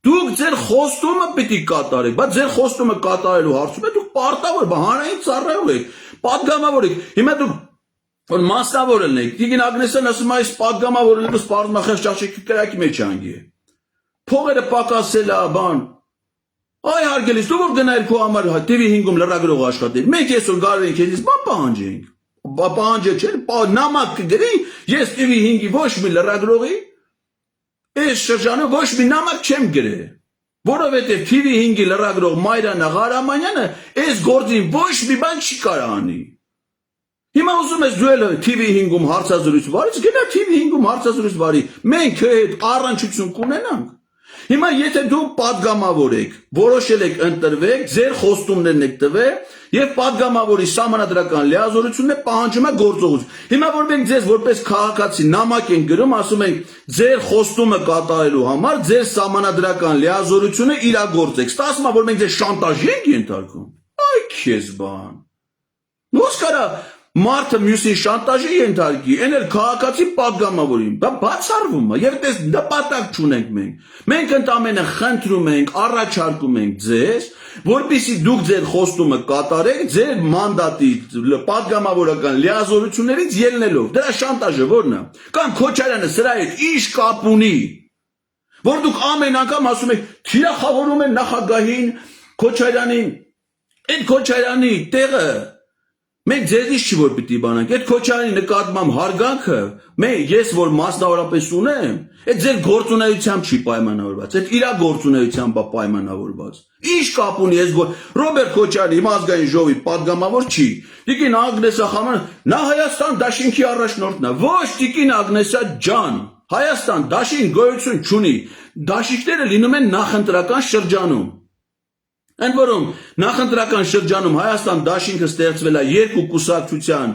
Speaker 1: Դուք ձեր խոստումը պիտի կատարեք, բայց ձեր խոստումը կատարելու հարցում է դուք պարտավոր հանրային ծառայող եք, պատգամավոր եք։ Հիմա դուք որ մասնավոր ելնեք, Տիգին Ագնեսյան ասում է այս պատգամավոր ելնելուց պարզմախեղ ճաշակի կրակի մեջ անգի է։ Փողերը պակասել է, բան։ Այ հարգելիս, դու որ գնայր քո համար TV5-ում լրագրող աշխատել, մենք այսօր գարու ենք քեզից բան պահանջենք։ Պահանջը չէ, նամակ կգրի, ես TV5-ի ոչ մի լրագրողի այս շրջանը ոչ մի նամակ չեմ գրել, որովհետև TV5-ի լրագրող Մայրան Ղարամանյանը այս գործին ոչ մի բան չի կարող անի։ Հիմա ուզում ես դու էլ TV5-ում հարցազրույց վարես, գնա TV5-ում հարցազրույց վարի, մենք քո հետ առնչություն կունենանք։ Հիմա եթե դու պատգամավոր եք, որոշել եք ընտրվեք, ձեր խոստումներն եք տվել եւ պատգամավորի սահմանադրական լիազորությունն է պահանջում է գործողություն։ Հիմա որ մենք ձեզ որպես քաղաքացի նամակ ենք գրում, ասում ենք ձեր խոստումը կատարելու համար ձեր սահմանադրական լիազորությունը իրագործեք։ Ստացվում է որ մենք ձեզ շանտաժի ենք ենթարկում։ Այ քեզ բան։ Ո՞ս կարա մարդը մյուսին շանտաժի ենթարկի, այն էլ քաղաքացի պատգամավորին, դա բացառվում է, եւ դες նպատակ չունենք մենք։ Մենք ընդամենը խնդրում ենք, առաջարկում ենք ձեզ, որպեսզի դուք ձեր խոստումը կատարեք, ձեր մանդատի պատգամավորական լիազորություններից ելնելով։ Դրա շանտաժը ո՞րն է։ Կամ Քոչարյանը սրա հետ ինչ կապ ունի, որ դուք ամեն անգամ ասում եք, թիրախավորում են նախագահին, Քոչարյանին, այդ Քոչարյանի տեղը մենք ձեզից չի որ պիտի բանանք, այդ Քոչարյանի նկատմամբ հարգանքը, ես որ մասնավորապես ունեմ, այդ ձեր գործունեությամբ չի պայմանավորված, այդ իրա գործունեությամբ է պայմանավորված։ Ինչ կապ ունի ես Ռոբերտ Քոչարյանը իմ ազգային ժողովի պատգամավոր չի։ Տիկին Ագնեսա Խամանյան, նա Հայաստան դաշինքի առաջնորդն է, ոչ Տիկին Ագնեսա ջան, Հայաստան դաշինք գոյություն չունի, դաշինքները լինում են նախընտրական շրջանում։ Ընդ որում նախընտրական շրջանում Հայաստան դաշինքը ստեղծվել է երկու կուսակցության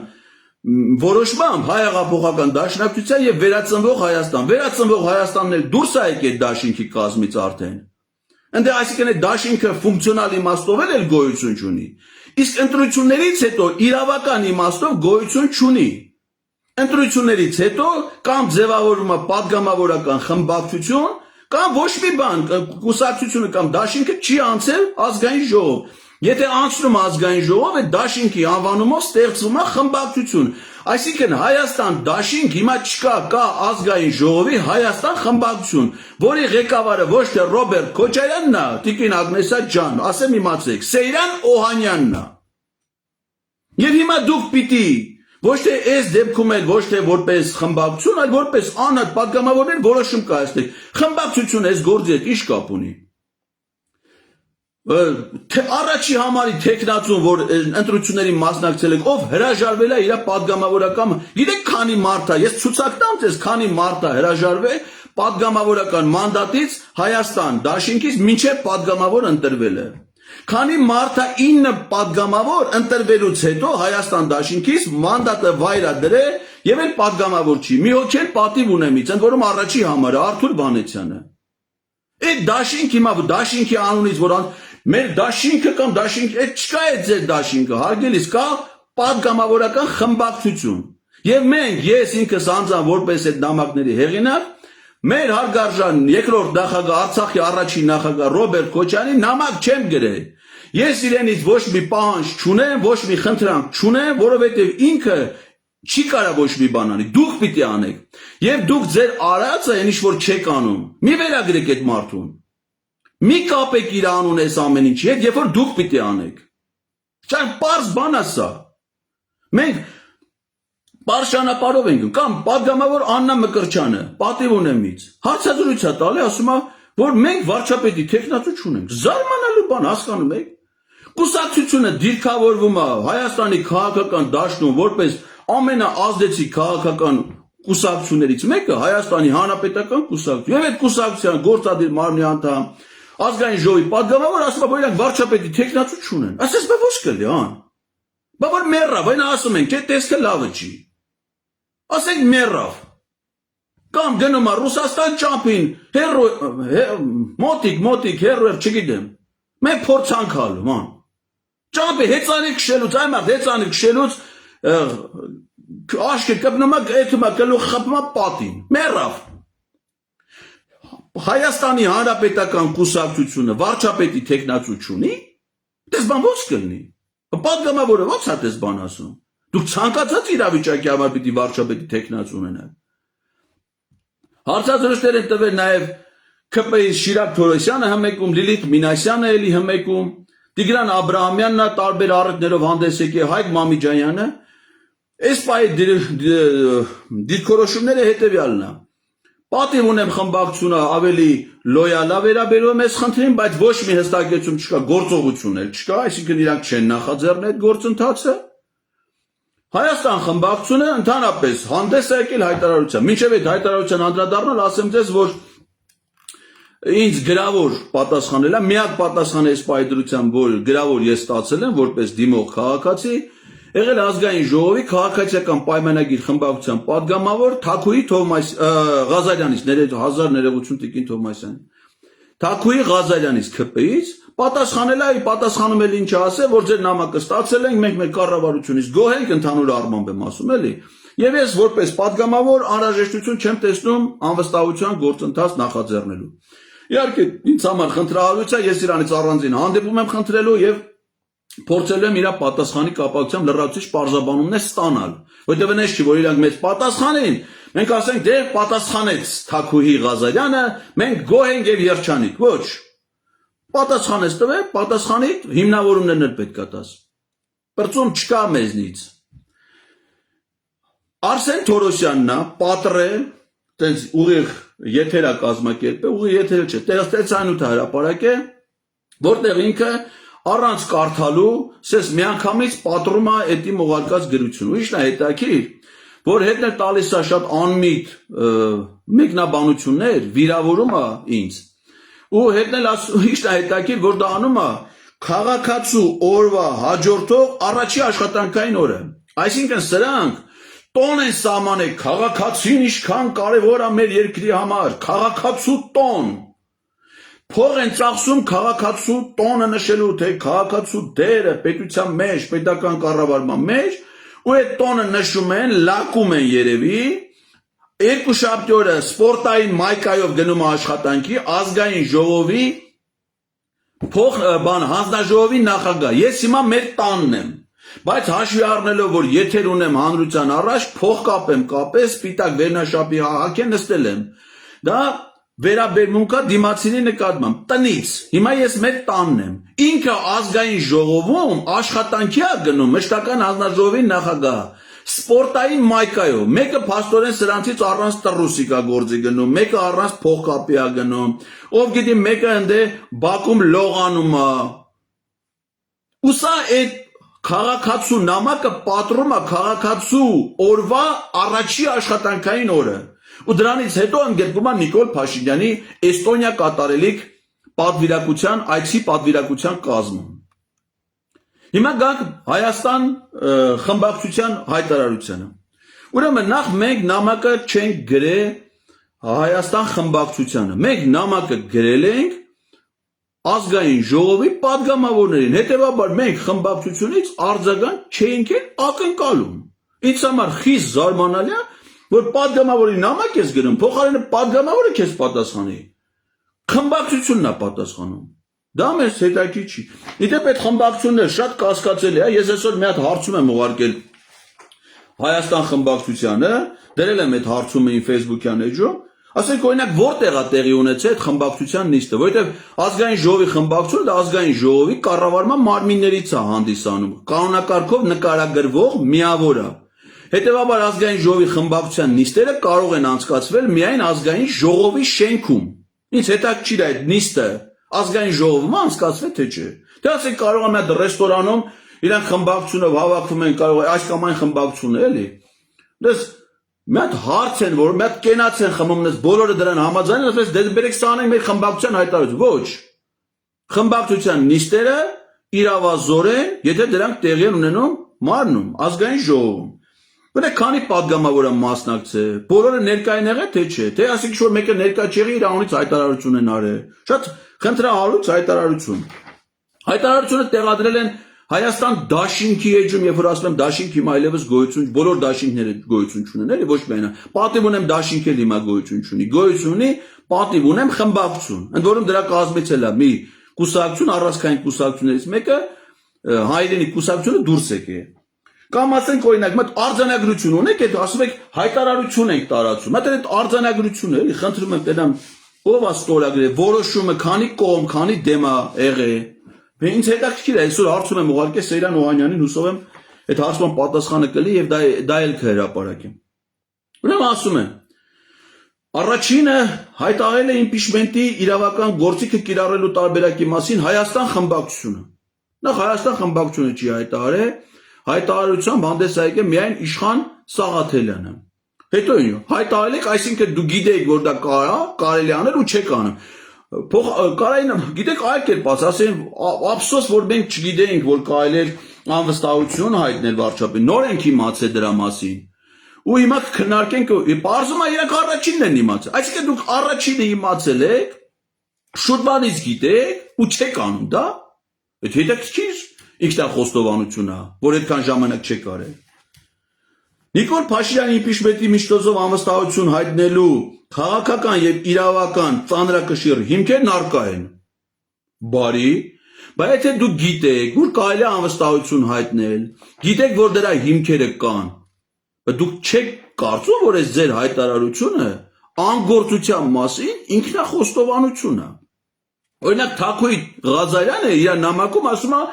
Speaker 1: որոշմամբ Հայ հեղափոխական դաշնակցության եւ վերածնվող Հայաստան։ Վերածնվող Հայաստանն էլ դուրս է եկել դաշինքի կազմից արդեն։ Ընդ այսինքն այդ դաշինքը ֆունկցիոնալ իմաստով էլ գոյություն չունի։ Իսկ ընտրություններից հետո իրավական իմաստով գոյություն չունի։ Ընտրություններից հետո կամ ձևավորվում է պատգամավորական խմբակցություն կամ ոչ մի բան, կուսակցությունը կամ դաշինքը չի անցել ազգային ժողով։ Եթե անցնում ազգային ժողով, այդ դաշինքի անվանումով ստեղծվում է խմբակցություն։ Այսինքն Հայաստան դաշինք հիմա չկա, կա ազգային ժողովի Հայաստան խմբակցություն, որի ղեկավարը ոչ թե Ռոբերտ Քոչարյանն է, Տիկին Ագնեսա ջան, ասեմ իմացեք, Սեյրան Օհանյանն է։ Եվ հիմա դուք պիտի ոչ թե այս դեպքում էլ ոչ թե որպես խմբակցություն, այլ որպես անհատ պատգամավորներ որոշում կայացնեք։ Խմբակցությունը այս գործի հետ ինչ կապ ունի։ Առաջի համարի տեխնացուն, որ ընտրությունների մասնակցել եք, ով հրաժարվել է իր պատգամավորական, գիտեք քանի մարդ է, ես ցուցակ տամ ձեզ, քանի մարդ է հրաժարվել պատգամավորական մանդատից Հայաստան դաշինքից մինչև պատգամավոր ընտրվել է։ Քանի մարդը 9 պատգամավոր ընտրվելուց հետո Հայաստան դաշինքից մանդատը վայր է դրել եւ էլ պատգամավոր չի։ Մի հոգ էլ պատիվ ունեմից, ընդ որում առաջի համարը Արթուր Վանեցյանը։ Այդ դաշինք հիմա դաշինքի անունից որ մեր դաշինքը կամ դաշինք այդ չկա այդ ձեր դաշինքը, հարգելիս կա պատգամավորական խմբակցություն։ Եվ մենք ես ինքս անձամբ որպես այդ նամակների հեղինակ մեր հարգարժան երկրորդ նախագահ Արցախի առաջին նախագահ Ռոբերտ Քոչարյանի նամակ չեմ գրել։ Ես իրենից ոչ մի պահանջ չունեմ, ոչ մի խնդրանք չունեմ, որովհետև ինքը չի կարող ոչ մի բան անի, դուք պիտի անեք։ Եվ դուք ձեր արածը այն ինչ որ չեք անում։ Մի վերագրեք այդ մարդուն։ Մի կապեք իր անուն այս ամեն ինչի հետ, երբ որ դուք պիտի անեք։ Չան պարզ բան է սա։ Մենք Պարշանապարով ենք կամ պատգամավոր Աննա Մկրտչյանը պատիվ ունեմից հարցազրույց է տալի, ասում է, որ մենք վարչապետի տեխնացու չունենք։ Զարմանալու բան, հասկանում եք։ Կուսակցությունը դիրքավորվում է Հայաստանի քաղաքական դաշտում որպես ամենաազդեցիկ քաղաքական կուսակցություններից մեկը Հայաստանի Հանրապետական կուսակցություն։ Եվ այդ կուսակցության գործադիր մարմնի անդամ ազգային ժողովի պատգամավոր ասում է, որ իրանք վարչապետի տեխնացու չունեն։ Ասես բա ոչ կլի, ան։ Բա որ մեռավ, այն ասում են, թե տեսքը լավը չի։ Ասենք մեռավ։ Կամ գնում է Ռուսաստան ճամփին, մոտիկ հերո, չգիտեմ։ Մենք փորձանք ալու, ման։ Ճամփի հեծանիք քշելուց, այ մարդ հեծանիք քշելուց աշկը կպնում է, էթում է գլուխ խփում է պատին։ Մեռավ։ Հայաստանի Հանրապետական կուսակցությունը վարչապետի տեխնացու չունի։ Դες բան ո՞ց կլինի։ Պատգամավորը ո՞ց է դες բան ասում։ Դուք ցանկացած իրավիճակի համար պիտի վարչապետի տեխնացու ունենաք։ Հարցազրույցներ են տվել նաև ԿՊ-ի Շիրակ Թորոսյանը հմեկում, Լիլիթ Մինասյանը էլի հմեկում, Տիգրան Աբրահամյանն է տարբեր առիթներով հանդես եկել, Հայկ Մամիջանյանը։ Այս պահի դիրքորոշումները հետևյալն է։ Պատիվ ունեմ խմբակցությունը ավելի լոյալ է վերաբերում այս խնդրին, բայց ոչ մի հստակեցում չկա, գործողություն էլ չկա, այսինքն իրանք չեն նախաձեռնել այդ գործընթացը։ Հայաստան խմբակցությունը ընդհանրապես հանդես է եկել հայտարարությամբ։ Մինչև այդ հայտարարության անդրադառնալ, ասեմ ձեզ, որ ինձ գրավոր պատասխանել է, միակ պատասխանը այս պայդրությամբ, որ գրավոր ես ստացել եմ, որպես դիմող քաղաքացի, եղել ազգային ժողովի քաղաքացիական պայմանագիր խմբակցության падգամավոր Թաքուի Ղազարյանից, հազար ներողություն Տիկին Թովմասյան։ Թաքուի Ղազարյանից ԿՊ-ից պատասխանել է, պատասխանում էլ ինչ ասել, որ ձեր նամակը ստացել ենք, մենք մեր կառավարությունից գոհ ենք, ընդհանուր առմամբ եմ ասում, էլի։ Եվ ես որպես падգամավոր անհրաժեշտություն չեմ տեսնում անվստահության գործընթաց նախաձեռնելու։ Իհարկե, ինձ համար խնդրահարույց է, ես իրանից առանձին հանդիպում եմ խնդրելու եւ փորձելու եմ իր պատասխանի կապակցությամբ լրացուցիչ պարզաբանումներ ստանալ, որտեղ այնպես չի, որ իրանք մեծ պատասխանեն, մենք ասենք դե պատասխանեց Թաքուհի Ղազարյանը, մենք գոհ ենք եւ երջանիկ, ոչ։ Պատասխանեց տվել, պատասխանի հիմնավորումներն էլ պետք է տաս։ Բրծում չկա մեզնից։ Արսեն Թորոսյանն է, պատրե, տենց ուղիղ եթերա կազմակերպել, ուղիղ եթերը չէ, տեղացանյութ հրապարակ է, որտեղ ինքը առանց կարդալու, սես միանգամից պատռում է էդի մողարկած գրություն։ Ուրիշն է հետաքրքիր, որ հետն էլ տալիս է շատ անմիտ մեկնաբանություններ, վիրավորում է ինձ։ Ու հետն էլ ուրիշն է հետաքրքիր, որ դա անում է քաղաքացու օրվա հաջորդող առաջի աշխատանքային օրը։ Այսինքն սրանք տոն են սահմանել, քաղաքացին ինչքան կարևոր է մեր երկրի համար, քաղաքացու տոն։ Փող են ծախսում քաղաքացու տոնը նշելու, թե քաղաքացու դերը պետության մեջ, պետական կառավարման մեջ, ու այդ տոնը նշում են, լակում են երևի, երկուշաբթի օրը սպորտային մայկայով գնում է աշխատանքի, ազգային ժողովի հանձնաժողովի նախագահ։ Ես հիմա մեր տանն եմ, բայց հաշվի առնելով, որ եթեր ունեմ հանրության առաջ, փող կապեմ, սպիտակ վերնաշապի հակեն նստել եմ։ Դա վերաբերմունքա դիմացինի նկատմամբ տնից։ Հիմա ես մեր տանն եմ։ Ինքը ազգային ժողովում աշխատանքի է գնում, մշտական հանձնաժողովի նախագահ, սպորտային մայկայով, մեկը փաստորեն սրանցից առանց տրուսիկ է գործի գնում, մեկը առանց փողկապի է գնում, ով գիտի մեկը ընդե Բաքում լողանում է։ Ու սա այդ քաղաքացու նամակը պատռում է քաղաքացու օրվա առաջի աշխատանքային օրը։ Ու դրանից հետո ընդգրկում է Նիկոլ Փաշինյանի Էստոնիա կատարելիք պատվիրակության, այցի պատվիրակության կազմում։ Հիմա գանք Հայաստան խմբակցության հայտարարությանը։ Ուրեմն նախ մենք նամակը չենք գրել Հայաստան խմբակցությանը։ Մենք նամակը գրել ենք ազգային ժողովի падգամավորներին, հետևաբար մենք խմբակցությունից արձագանք չենք ակնկալում։ Ինձ համար խիստ զարմանալի է, որ падգամավորի նամակ ես գրում, փոխարենը падգամավորը քեզ պատասխանի։ Խմբակցությունն է պատասխանում։ Դա մեզ հետաքրքիր չի։ Իդեպ այդ խմբակցությունները շատ կասկածելի է, ես այսօր մի հատ հարցում եմ ուղարկել Հայաստան խմբակցությանը, դրել եմ այդ հարցումը իմ Facebook-յան էջում, ասենք օրինակ որտեղ է տեղի ունեցել այդ խմբակցության նիստը, որովհետև ազգային ժողովի խմբակցությունը դա ազգային ժողովի կառավարման մարմիններից է հանդիսանում, կանոնակարգով նկարագրվող միավոր է։ Հետևաբար ազգային ժողովի խմբակցության նիստերը կարող են անցկացվել միայն ազգային ժողովի շենքում։ Ինձ հետաքրքիր է այդ նիստը ազգային ժողովում անցկացվել թե չէ։ Թե ասենք կարող է մի ռեստորանում իրանք խմբակցությունով հավաքվում են, կարող է այս կամ այն խմբակցությունը էլի։ Դες մի հատ հարց են, որ մի հատ կենաց են խմում, բոլորը դրան համաձայն են, ասես դե բերեք սա անենք մեր խմբակցության հայտարարություն։ Ոչ։ խմբակցության նիստերը իրավազորեն, եթե դրանք տեղի են ունենում մարնում, ազգային ժողովում։ Բնեք քանի պատգամավոր է մասնակցել, բոլորը ներկա են եղել, թե չէ, թե ասենք որ մեկը ներկա չեղի իր անունից հայտարարություն են արել։ Շատ խնդրահարույց հայտարարություն։ Հայտարարությունը տեղադրել են Հայաստան դաշինքի էջում, երբ որ ասում եմ դաշինք հիմա այլևս գոյություն, բոլոր դաշինքները գոյություն չունեն, էլի ոչ միայն։ Պատիվ ունեմ դաշինքը հիմա գոյություն չունի, գոյություն ունի, պատիվ ունեմ խմբակցություն։ Ընդ որում դրա կազմից էլ է մի կուսակցություն, առանցքային կուսակցություններից մեկը հայրենի կուսակցությունը դուրս եկե։ Կամ ասենք օրինակ, մտ արձանագրություն ունեք, այդ ասում եք հայտարարություն ենք տարածում։ Մտ այդ արձանագրությունը, էլի խնդրում եմ տենամ ով է ստորագրել, որոշումը քանի կողմ, քանի դեմ է եղել։ Ինձ հետաքրքիր է, այսօր հարցում եմ ուղարկել Սեյրան Օհանյանին, հուսով եմ այդ հարցման պատասխանը կլի եւ դա էլ կհրապարակեմ։ Ուրեմն ասում եմ, առաջինը հայտարարել է իմպիչմենտի իրավական գործիքը կիրառելու տարբերակի մասին Հայաստան խմբակցությունը։ Նախ Հայաստան խմբակցությունը չի հայտարարել, հայտարարությամբ հանդես է եկել միայն Իշխան Սաղաթելյանը։ Հետո հայտարարել եք, այսինքն դու գիտեիք, որ դա կարելի անել ու չեք անում։ Կարային գիտեք այլ կերպ ասեմ, ափսոս որ մենք չգիտեինք, որ կարելի էր անվստահություն հայտնել վարչապետին, նոր ենք իմացել դրա մասին։ Ու հիմա քննարկենք, բարձում է իրենք առաջինն են իմացել։ Այսինքն դուք առաջինը իմացել եք, շուտ բանից գիտեք ու չեք անում դա։ Այդ հետաքրքիր ինքնախոստովանություն է, որ այդքան ժամանակ չեք արել։ Նիկոլ Փաշինյանի իմպիչմենտի միջոցով անվստահություն հայտնելու քաղաքական եւ իրավական ծանրակշիռ հիմքերն առկա են։ Բարի, բայց եթե դուք գիտեք, որ կարելի է անվստահություն հայտնել, գիտեք, որ դրա հիմքերը կան, բայց դուք չեք կարծում, որ այս ձեր հայտարարությունը անգործության մասին ինքնախոստովանություն է։ Օրինակ Թաքուի Ղազարյանը իր նամակում ասում է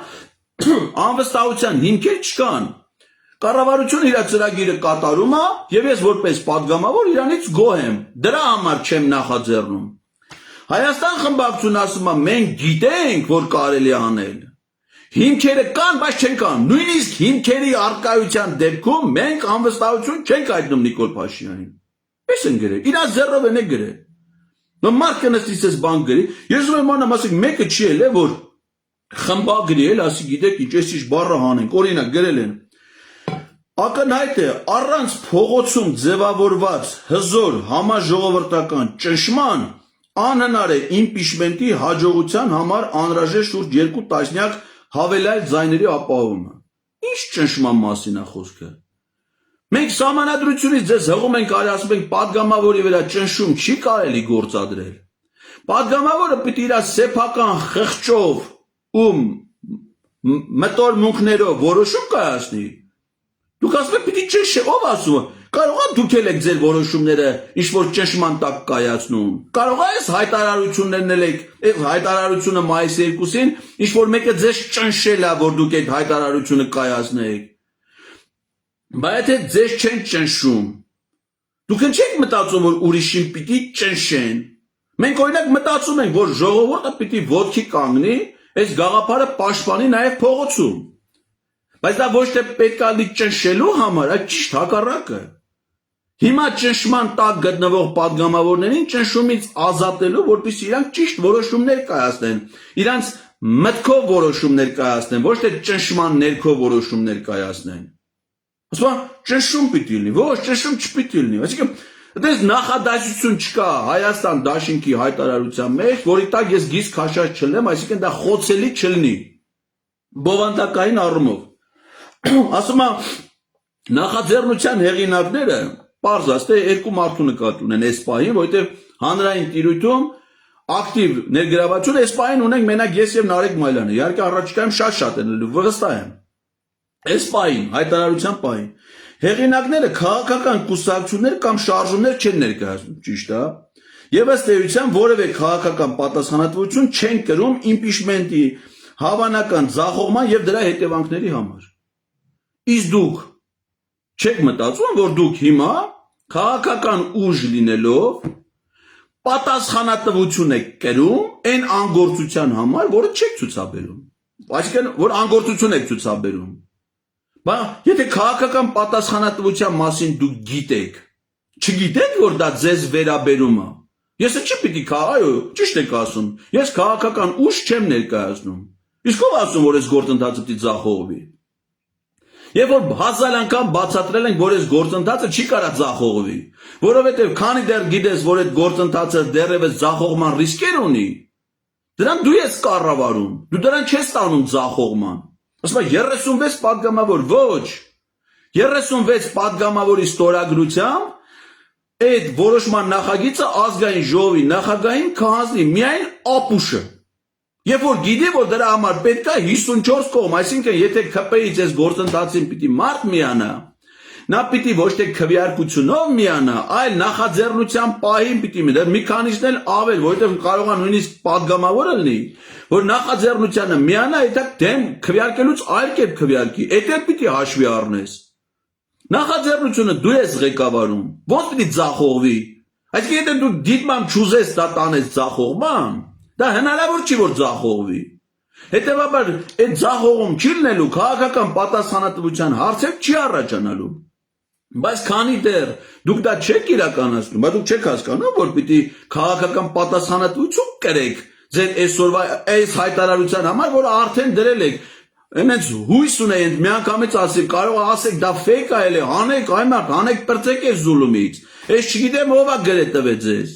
Speaker 1: անվստահության հիմքեր չկան։ Կառավարությունը իր ծրագիրը կատարում է եւ ես որպես падգամավոր իրանից գոհ եմ։ Դրա համար չեմ նախաձեռնում։ Հայաստան խմբակցությունն ասում է մենք գիտենք, որ կարելի է անել։ Հիմքերը կան, բայց չեն կան։ Նույնիսկ հիմքերի արկայության դեպքում մենք անվստահություն չենք հայտնում Նիկոլ Փաշինյանին։ Պես են գրել, իրա զերով են գրել։ Մարկը նստից էս բան գրի, ես ուզում եմ անամ ասենք մեկը չի էլ է, որ խմբագրի էլ, ասի գիտեք ինչ էս ինչ բառը հանենք, օրինակ գրել են ակնհայտ է առանց փողոցում ձևավորված հզոր համաժողովրդական ճնշման անհնար է իմպիչմենտի հաջողության համար անհրաժեշտ շուրջ 2 տասնյակ հավելյալ ձայների ապահովումը։ Ինչ ճնշման մասին է խոսքը։ Մենք սահմանադրությունից ձեզ հղում ենք արի ասում ենք падգամավորի վրա ճնշում չի կարելի գործադրել։ Падգամավորը պիտի իր սեփական խղճով ու մտորմունքներով որոշում կայացնի։ Դուք ասում եք պիտի ճնշե, ով ասում է։ Կարող է դուք եք ձեր որոշումները ինչ որ ճնշման տակ կայացնում։ Կարող է այս հայտարարություններն եք, այս հայտարարությունը մայիսի 2-ին ինչ որ մեկը ձեզ ճնշել է, որ դուք այդ հայտարարությունը կայացնեք։ Բայց եթե ձեզ չեն ճնշում, դուք չեք մտածում, որ ուրիշին պիտի ճնշեն։ Մենք օրինակ մտածում ենք, որ ժողովուրդը պիտի ոտքի կանգնի, այս գաղափարը պաշտպանի նաև փողոցում։ Բայց դա ոչ թե պետք է լինի ճնշելու համար, այլ ճիշտ հակառակը։ Հիմա ճնշման տակ գտնվող падգամավորներին ճնշումից ազատելու, որպեսզի իրանք ճիշտ որոշումներ կայացնեն, իրանք մտքով որոշումներ կայացնեն, ոչ թե ճնշման ներքո որոշումներ կայացնեն։ Ասում ճնշում պիտի լինի, ոչ ճնշում չպիտի լինի։ Այսինքն դες նախադասություն չկա Հայաստան դաշինքի հայտարարության մեջ, որի տակ ես գիծ քաշած չլեմ, այսինքն դա խոցելի չլինի։ Բովանդակային առումով։ Ասում եմ նախաձեռնության հեղինակները պարզ ասते երկու մարդու նկատի ունեն այս պահին, որովհետև հանրային տիրույթում ակտիվ ներգրավություն այս պահին ունենք մենակ ես եւ Նարեկ Մայլյանը։ Իհարկե առաջիկայում շատ են լինելու, վստահ եմ։ Այս պահին հայտարարության պահին հեղինակները քաղաքական կուսակցություններ կամ շարժումներ չեն ներկայացնում, ճիշտ է։ Եվ ըստ էության որևէ քաղաքական պատասխանատվություն չեն կրում իմպիչմենտի հավանական ձախողման եւ դրա հետևանքների համար։ Իսկ դուք չեք մտածում, որ դուք հիմա քաղաքական ուժ լինելով պատասխանատվություն եք կրում այն անգործության համար, որը չեք ցուցաբերում։ Այսինքն, որ անգործություն եք ցուցաբերում։ Բայց եթե քաղաքական պատասխանատվության մասին դուք գիտեք, չգիտեք, որ դա ձեզ վերաբերում է, Ես չի պիտի այո, ճիշտ եք ասում։ Ես քաղաքական ուժ չեմ ներկայացնում։ Իսկ ով ասում, որ այս գործընթացը պիտի ձախողվի։ Եվ որ հազար անգամ բացատրել ենք, որ այս գործընթացը չի կարա ձախողվի, որովհետև քանի դեռ գիտես, որ այդ գործընթացը դեռևս ձախողման ռիսկեր ունի, դրան դու ես կառավարում, դու դրան չես տանում ձախողման։ Ասում եմ 36 պատգամավոր, ոչ, 36 պատգամավորի ստորագրությամբ այդ որոշման նախագիծը ազգային ժողովի նախագահին կհանձնի միայն ապուշը։ Երբ որ գիտի, որ դրա համար պետք է 54 կողմ, այսինքն եթե ՔՊ-ից այս գործընթացին պիտի մարդ միանա, նա պիտի ոչ թե քվեարկությունով միանա, այլ նախաձեռնության պահին պիտի մի քանիսն էլ ավել, որովհետև կարող է նույնիսկ պատգամավորը լինի, որ նախաձեռնությանը միանա, այդ դեմ քվեարկելուց այլ կերպ քվեարկի, այդ էլ պիտի հաշվի առնես։ Նախաձեռնությունը դու ես ղեկավարում, ո՞նց պիտի ձախողվի։ Այսինքն եթե դու դիտմամբ չուզես դա տանես ձախողման, դա հնարավոր չի որ ձախողվի։ Հետևաբար այդ ձախողում չի լինելու քաղաքական պատասխանատվության հարցեր չի առաջանալու։ Բայց քանի դեռ դուք դա չեք իրականացնում, բայց դուք չեք հասկանում, որ պիտի քաղաքական պատասխանատվություն կրեք ձեր այսօրվա այս հայտարարության համար, որ արդեն դրել եք։ Այնց հույս ունեն միանգամից ասել, կարող է ասեք դա ֆեյք է, էլի հանեք այմարդ, հանեք պրծեք այս զուլումից։ Ես չգիտեմ ով է գրել տվեց ձեզ։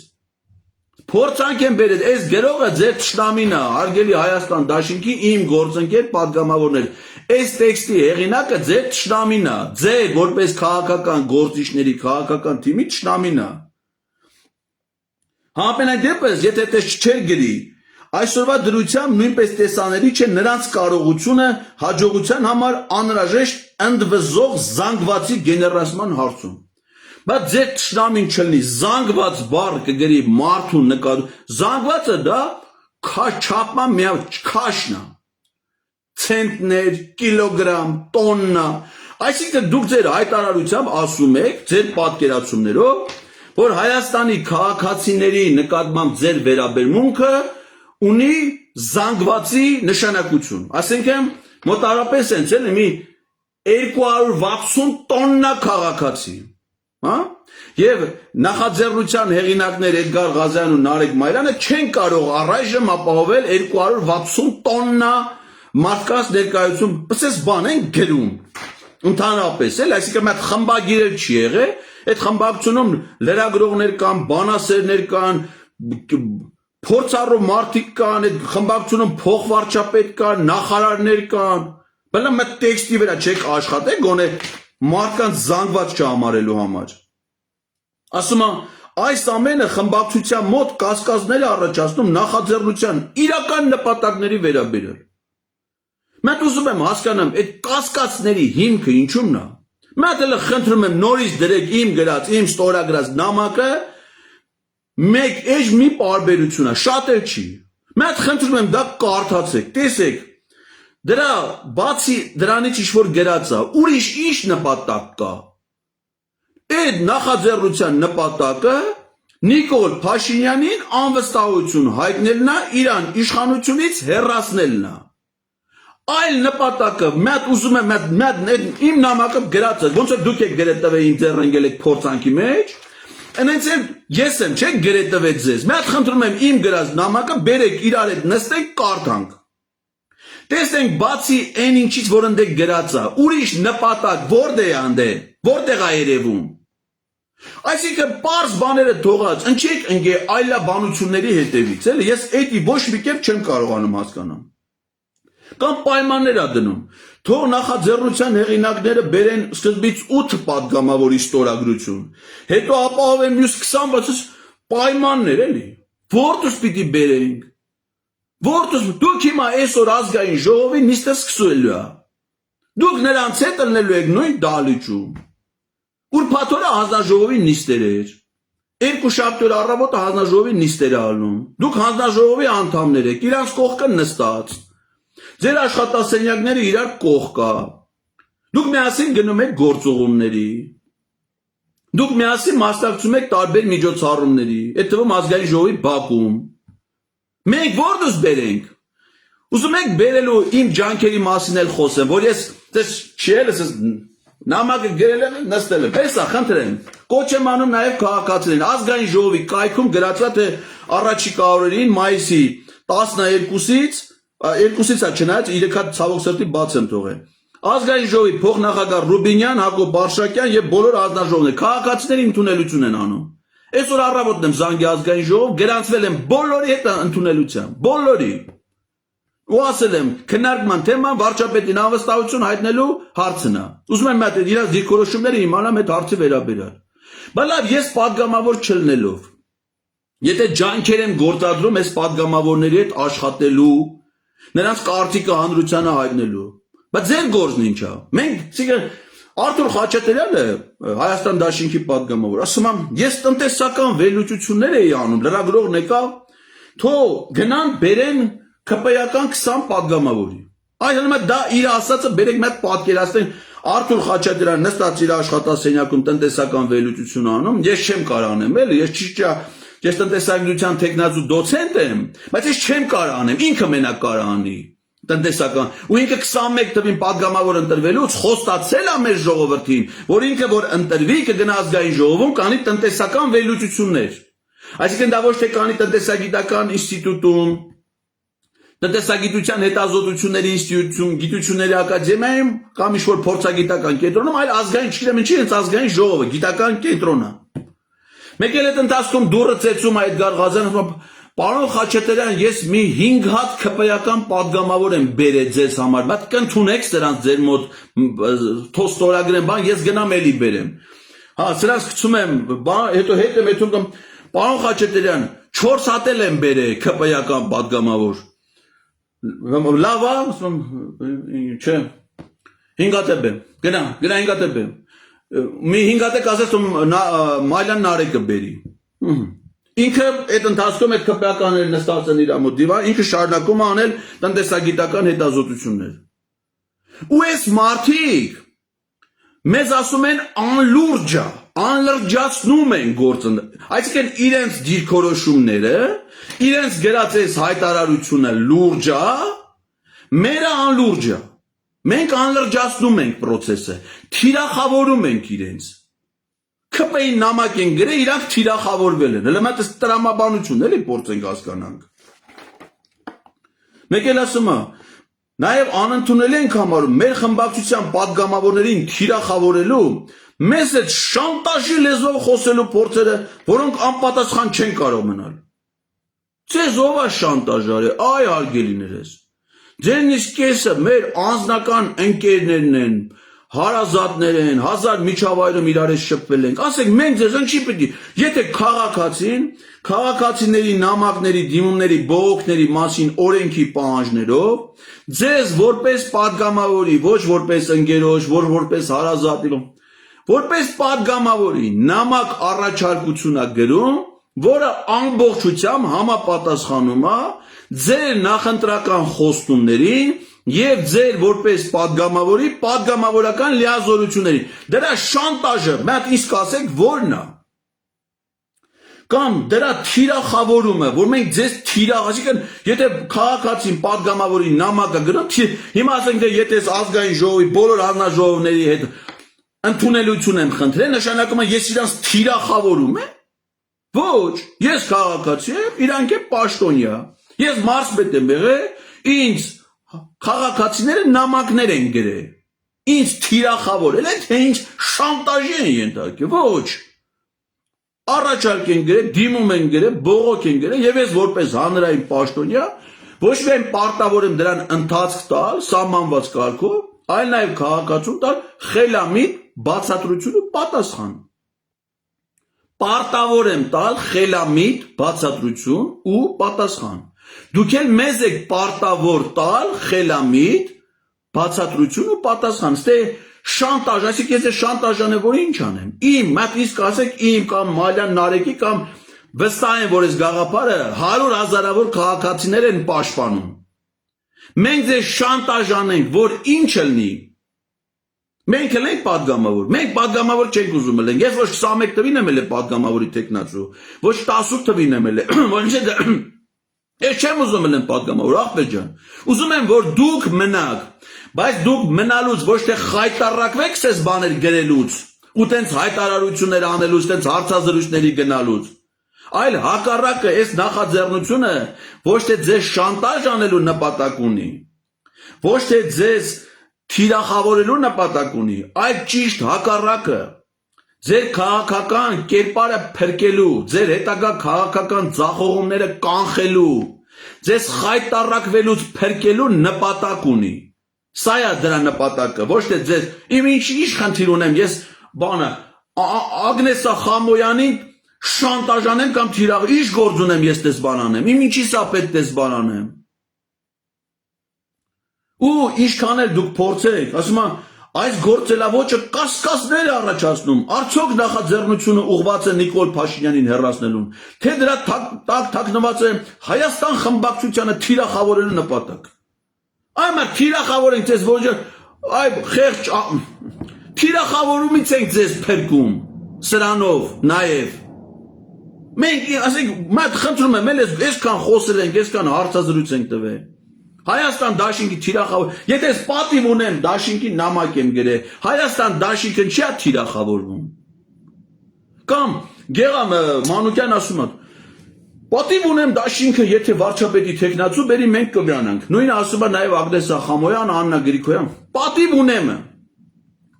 Speaker 1: Փորձանք եմ բերել, այս գրողը ձեր թշնամին է, հարգելի Հայաստան դաշինքի իմ գործընկեր պատգամավորներ։ Այս տեքստի հեղինակը ձեր թշնամին է, ձեր որպես քաղաքական գործիչների քաղաքական թիմի թշնամին է։ Համենայն դեպս, եթե դες չէր գրի, այսօրվա դրությամբ նույնպես տեսանելի չէ նրանց կարողությունը հաջողության համար անհրաժեշտ ընդվզող զանգվածի գեներացման հարցում։ Բայց ձեր թշնամին չլինի, զանգված բառ կգրի մարդուն նկատում, զանգվածը դա չափման միակ քաշն է, ցենտներ, կիլոգրամ, տոննա, այսինքն դուք ձեր հայտարարությամբ ասում եք, ձեր պատկերացումներով, որ Հայաստանի քաղաքացիների նկատմամբ ձեր վերաբերմունքը ունի զանգվածի նշանակություն, ասենքն մոտարապես են ցել մի 260 տոննա քաղաքացի, հա? Եվ նախաձեռնության հեղինակներ Էդգար Ղազարյանն ու Նարեկ Մայրանը չեն կարող առայժմ ապահովել 260 տոննա մարդկանց ներկայություն, պսես բան են գրում, ընդհանրապես էլ, այսինքն մի հատ խմբագիր էլ չի եղել, այդ խմբակցությունում լրագրողներ կան, բանասերներ կան, փորձառու մարդիկ կան, այդ խմբակցությունում փոխվարչապետ կան, նախարարներ կան, բնավ մի տեքստի վրա չեք աշխատել, գոնե մարդկանց զանգված չհամարելու համար։ Ասում եմ, այս ամենը խմբակցության մոտ կասկածներ է առաջացնում նախաձեռնության իրական նպատակների վերաբերյալ։ Մենք ուզում եմ հասկանամ, այդ կասկածների հիմքը ինչումն է։ Մենք էլ խնդրում եմ նորից դրեք իմ գրած, իմ ստորագրած նամակը մեկ էջ մի պարբերություն է, շատ էլ չի։ Մենք խնդրում եմ դա կարդացեք, տեսեք։ Դրա բացի դրանից ինչ-որ գրած է, ուրիշ ինչ նպատակ կա։ Այդ նախաձեռնության նպատակը Նիկոլ Փաշինյանին անվստահություն հայտնելն է, իրան իշխանությունից հեռացնելն է։ Այլ նպատակը, մենք ուզում եմ իմ նամակը գրած է, ոնց որ դուք եք գրել տվել ինձ ընկել եք փորձանքի մեջ, այնց ես եմ, չեք գրել տվել ձեզ։ Մենք խնդրում եմ իմ գրած նամակը բերեք իրար հետ նստենք կարդանք։ Տեսնենք բացի այն ինչից որ ընդեք գրած է, ուրիշ նպատակ որտեղ է անդե, որտեղ է երևում։ Այսինքն պարզ բաները թողած, ընչեք ընկե այլաբանությունների հետևից, էլի ես էդի ոչ մի կերպ չեմ կարողանում հասկանալ։ Կամ պայմաններ է դնում, թող նախաձեռնության հեղինակները բերեն սկզբից 8 պատգամավորի ստորագրություն, հետո ապահովեն մյուս 26 պայմաններ էլի, որտուս պիտի բերենք, որտուս դուք հիմա այսօր ազգային ժողովի նիստը սկսելու է, դուք նրանց հետ ելնելու եք նույն դահլիճում, ուրբաթօրը հանձնաժողովի նիստեր էր, երկուշաբթի օր առավոտը հանձնաժողովի նիստեր է ալնում, դուք հանձնաժողովի անդամներ եք, իրանց կողքը նստած, ձեր աշխատասենյակները իրար կողքա, դուք միասին գնում եք գործողումների, դուք միասին մասնակցում եք տարբեր միջոցառումների, այդ թվում ազգային ժողովի բակում, մենք որտուս բերենք, ուզում եք բերելու իմ ջանքերի մասին էլ խոսեմ, որ ես չի էլ Նամակը գրել եմ, նստել եմ։ Եսա, խնդրեմ։ Կոչ եմ անում նաև քաղաքացիներին։ Ազգային ժողովի կայքում գրած է թե առաջիկա օրերին մայիսի 12-ից 2-ից է չնայած 3 հատ ցավոք սրտի բաց եմ թողել։ Ազգային ժողովի փոխնախագահ Ռուբինյան, Հակոբ Բարշակյան եւ բոլոր ազնաժողովներ քաղաքացիների ընդունելություն են անում։ Այսօր առավոտն եմ զանգի ազգային ժողով, գրանցվել եմ բոլորի հետ ընդունելության, բոլորի։ Ու ասել եմ, քննարկման թեման վարչապետին անվստահություն հայտնելու հարցն է։ Ուզում եմ մտել իրաց դիրքորոշումները իմանամ այդ հարցի վերաբերյալ։ Բայց լավ, ես падգամավոր չլնելով, եթե ջանքեր եմ գործադրում այս падգամավորների հետ աշխատելու, նրանց կարծիքը հանրությանը հայտնելու, բայց ձեր գործն ինչ է։ Մենք Արթուր Խաչատրյանը Հայաստան Դաշինքի падգամավոր, ասում եմ, ես տնտեսական վերլուծություններ էի անում, լրագրողն եկավ, թող գնան բերեն ԿՊ-ական 20 падգամավորի։ Այլապես դա իր ասածը բերեք մեկ պատկերացնենք Արթուր Խաչատրյանը նստած իր աշխատասենյակում տնտեսական վերլուծություն անում, ես չեմ կարող անեմ, էլի, ես տնտեսագիտության տեխնազու դոցենտ եմ, բայց ես չեմ կարող անեմ, ինքը մենակ կարող անի տնտեսական, ու ինքը 21 թվին падգամավոր ընտրվելուց խոստացել է մեր ժողովրդին, որ ինքը որ ընտրվի կգնա ազգային ժողովում կանի տնտեսական վերլուծություններ։ Այսինքն դա ոչ թե կանի տնտեսագիտական ինստիտուտում, տնտեսագիտության հետազոտությունների ինստիտուտում, գիտությունների ակադեմիայում կամ ինչ-որ փորձագիտական կենտրոնում, այլ ազգային չգիտեմ ինչի, հենց ազգային ժողովը, գիտական կենտրոնը։ Մեկ էլ այդ ընթացքում դուրը ծեծում է Էդգար Ղազարյանը, պարոն Խաչատրյան, ես մի 5 հատ ԿՊ-ական падգամավոր եմ բերել ձեզ համար, բայց կընդունեք սրանց ձեր մոտ թող ստորագրեն, բան ես գնամ էլի բերեմ։ Հա, սրանց գցում եմ, հետո հետ եմ եթում, պարոն Խաչատրյան, 4 հատ եմ բերել ԿՊ-ական падգամավոր։ Լավ է, չէ, 5 հատ եմ, գնա 5 հատ եմ։ Մի 5 հատ ասես Մայլան Նարեկը բերի։ Ինքը այդ ընթացքում այդ ԿՊ-ականները նստած են իր մոտ դիվան, ինքը շարունակում է անել տնտեսագիտական հետազոտություններ։ Ու այս մարդիկ մեզ ասում են անլուրջ է, անլրջացնում են գործը, այսինքն իրենց դիրքորոշումները, իրենց գրած այս հայտարարությունը լուրջ է, մերը անլուրջ է։ Մենք անլրջացնում ենք process-ը, թիրախավորում ենք իրենց։ ԿՊ-ին նամակ են գրել, իրանք թիրախավորվել են։ Հələ մատս տրամաբանություն էլի փորձենք հասկանանք։ Մեկ էլ ասում է, նաև անընդունել ենք համարում մեր խմբակցության падգամավորներին թիրախավորելու, մեզ այդ շանտաժի լեզվով խոսելու փորձերը, որոնք անպատասխան չեն կարող մնալ։ Ձեզ ով է շանտաժ արել, այ հարգելիներս։ Ձեր իսկ կեսը մեր անձնական ընկերներն են, հարազատներ են, 1000 միջավայրում իրար հետ շփվել ենք, ասենք մենք ձեզ ինչի պետք է, եթե քաղաքացիների նամակների, դիմումների, բողոքների մասին օրենքի պահանջներով, ձեզ որպես падգամավորի, ոչ որպես ընկերոջ, ոչ որպես հարազատի, որպես падգամավորի նամակ առաջարկություն է գրում, որը ամբողջությամբ համապատասխանում է ձեր նախընտրական խոստումներին եւ ձեր որպես падգամավորի падգամավորական լիազորություններին։ Դրա շանտաժը, մենք իսկ ասենք որն է։ Կամ դրա թիրախավորումը, որ մենք ձեզ այսինքն եթե քաղաքացին падգամավորի նամակը գրում, հիմա ասենք թե եթե ազգային ժողովի բոլոր հանրաժողովների հետ ընդունելություն եմ խնդրել, նշանակում է ես իրանց թիրախավորում եմ։ Ոչ, ես քաղաքացի եմ, իրանք է պաշտոնյա։ Ես մարզպետ եմ եղել, ինձ քաղաքացիները նամակներ են գրել։ Ինձ թիրախավորել են, թե ինձ շանտաժի են ենթարկել։ Ոչ։ Առաջարկ են գրել, դիմում են գրել, բողոք են գրել, եւ ես որպես հանրային պաշտոնյա ոչ միայն պարտավոր եմ դրան ընթացք տալ, սահմանված կարգով, այլ նաեւ քաղաքացուն տալ խելամիտ բացատրություն ու պատասխան։ Պարտավոր եմ տալ խելամիտ բացատրություն ու պատասխան։ Դուք էլ մեզ եք պարտավոր տալ խելամիտ բացատրություն ու պատասխան։ Ստե շանտաժ, այսինքն ես շանտաժան եմ, որ ինչ անեմ։ Իմ, մատ իսկ ասեք իմ կամ Մալյան Նարեկի կամ վստահ եմ, որ այս գաղափարը 100,000-ավոր քաղաքացիներ են պաշտպանում։ Մենք ձեզ շանտաժ անենք, որ ինչ լինի։ Մենք էլ ենք падգամավոր, մենք падգամավոր չենք ուզում լինենք, ես ոչ 21 թվին եմ էլ падգամավորի տեխնացու, ոչ 18 թվին եմ էլ, ոչ Ես չեմ ուզում լինեմ պատգամավոր, ախպեր ջան։ Ուզում եմ, որ դուք մնաք, բայց դուք մնալուց ոչ թե խայտարակվեք սես բաներ գրելուց, ու տենց հայտարարություններ անելուց, տենց հարցազրույցների գնալուց, այլ հակառակը այս նախաձեռնությունը ոչ թե ձեզ շանտաժ անելու նպատակ ունի, ոչ թե ձեզ թիրախավորելու նպատակ ունի, այլ ճիշտ հակառակը, ձեր քաղաքական կերպարը փրկելու, ձեր հետագա քաղաքական ձախողումները կանխելու, ձեզ խայտարակվելուց փրկելու նպատակ ունի։ Սա է դրա նպատակը, ոչ թե ձեզ իմ ինչ խնդիր ունեմ, ես բանը Ագնեսա Խամոյանին շանտաժանեմ կամ թիրախ, ինչ գործ ունեմ ես դες բան անեմ, իմ ինչի՞ս է պետք դες բան անեմ։ Ու ինչքան էլ դուք փորձեք, ասում եմ, այս գործելավոճը կասկածներ է առաջացնում, արդյոք նախաձեռնությունը ուղղված է Նիկոլ Փաշինյանին հեռացնելուն, թե դրա տակ թաքնված է Հայաստան խմբակցությանը թիրախավորելու նպատակ։ Այմա թիրախավորենք ձեզ ոչ այ խեղճ թիրախավորումից ենք ձեզ փրկում, սրանով նաև։ Մենք ասենք, մատ խնդրում եմ, այսքան խոսել ենք, այսքան հարցազրույց ենք տվել։ Հայաստան դաշինքի թիրախավոր, եթե ես պատիվ ունեմ դաշինքի նամակ եմ գրել, Հայաստան դաշինքը չի է թիրախավորվում։ Կամ Գեղամ Մանուկյան ասում է, պատիվ ունեմ դաշինքը, եթե վարչապետի թեկնածու բերի մենք կվյանանք։ Նույնը ասում է նաև Ագնեսա Խամոյան, Աննա Գրիգորյան, պատիվ ունեմ։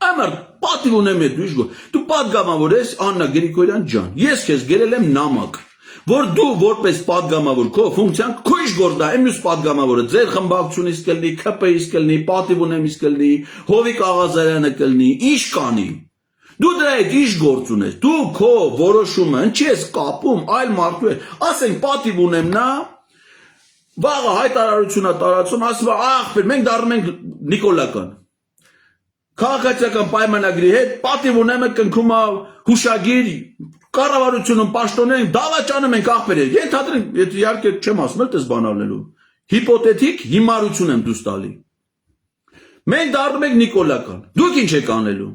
Speaker 1: Ամր պատիվ ունեմ դու պատգամավոր ես Աննա Գրիգորյան ջան, ես քեզ գրել եմ նամակ, որ դու որպես պատգամավոր քո ֆունկցիան քո ինչ գործ է, մյուս պատգամավորը ձեր խմբակցությունից կլինի, ՔՊ-ից կլինի, պատիվ ունեմից կլինի, Հովիկ Աղազարյանը կլինի, ինչ կանի։ Դու դրա հետ ինչ գործ ունես, դու քո որոշումը ինչի ես կապում այլ մարդու հետ, ասենք պատիվ ունեմ նա, վաղը հայտարարություն է տարածում, ասում է ախպեր, մենք դառնում ենք նիկոլական։ Քաղաքացիական պայմանագրի հետ պատիվ ունեմ կնքում հուշագիր կառավարությունում պաշտոնեն դավաճանում ենք ախպերեր։ Ենթադրենք, եթե իհարկե չեմ ասում էլ դες բան անելու։ Հիպոթետիկ հիմարություն եմ դուս տալի։ Մենք դառնում ենք նիկոլական։ Դուք ինչ եք անելու։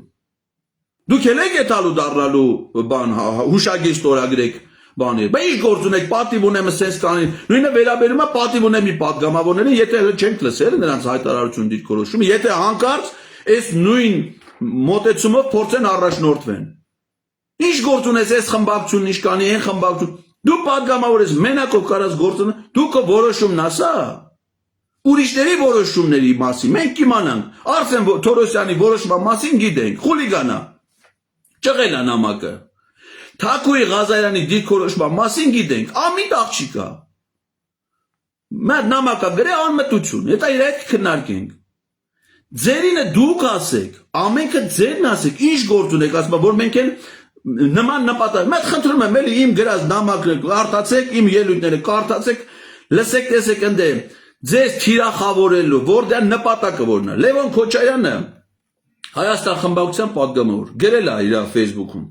Speaker 1: Դուք եք եթալու դառնալու բան հուշագիր ստորագրեք բաներ։ Բայց ինչ գործ ունեք պատիվ ունեմ սենց կանին։ Նույնը վերաբերում է պատիվ ունեմի պատգամավորներին, եթե չենք լսել նրանց հայտարարություն դիրքորոշումը, եթե հանկարծ այս նույն մոտեցումով փորձեն առաջնորդվեն։ Ինչ գործ ունես այս խմբակցությունն ինչ կանի, այն խմբակցություն։ Դու պատգամավոր ես, մենակով կարած գործը, դու քո որոշումն ասա։ Ուրիշների որոշումների մասին մենք կիմանանք։ Արսեն Թորոսյանի որոշման մասին գիտենք, խուլիգանա։ Ճղել է նամակը։ Թակուի Ղազարյանի դիրքորոշման մասին գիտենք, ամիտ աղջիկա։ Մեր նամակը գրե անմտություն, հետո իր հետ քննարկենք։ Ձերինը դուք ասեք, ամենքը ձերն ասեք, ինչ գործ ունեք, ասում որ մենք էլ նման նպատակ, մենք խնդրում եմ էլի իմ գրած նամակը կարդացեք, իմ ելույթները կարդացեք, լսեք, տեսեք ընդ ձեզ թիրախավորելու, որ դա նպատակը որն է։ Լևոն Քոչարյանը Հայաստան խմբակցության պատգամավոր գրել է իր Facebook-ում։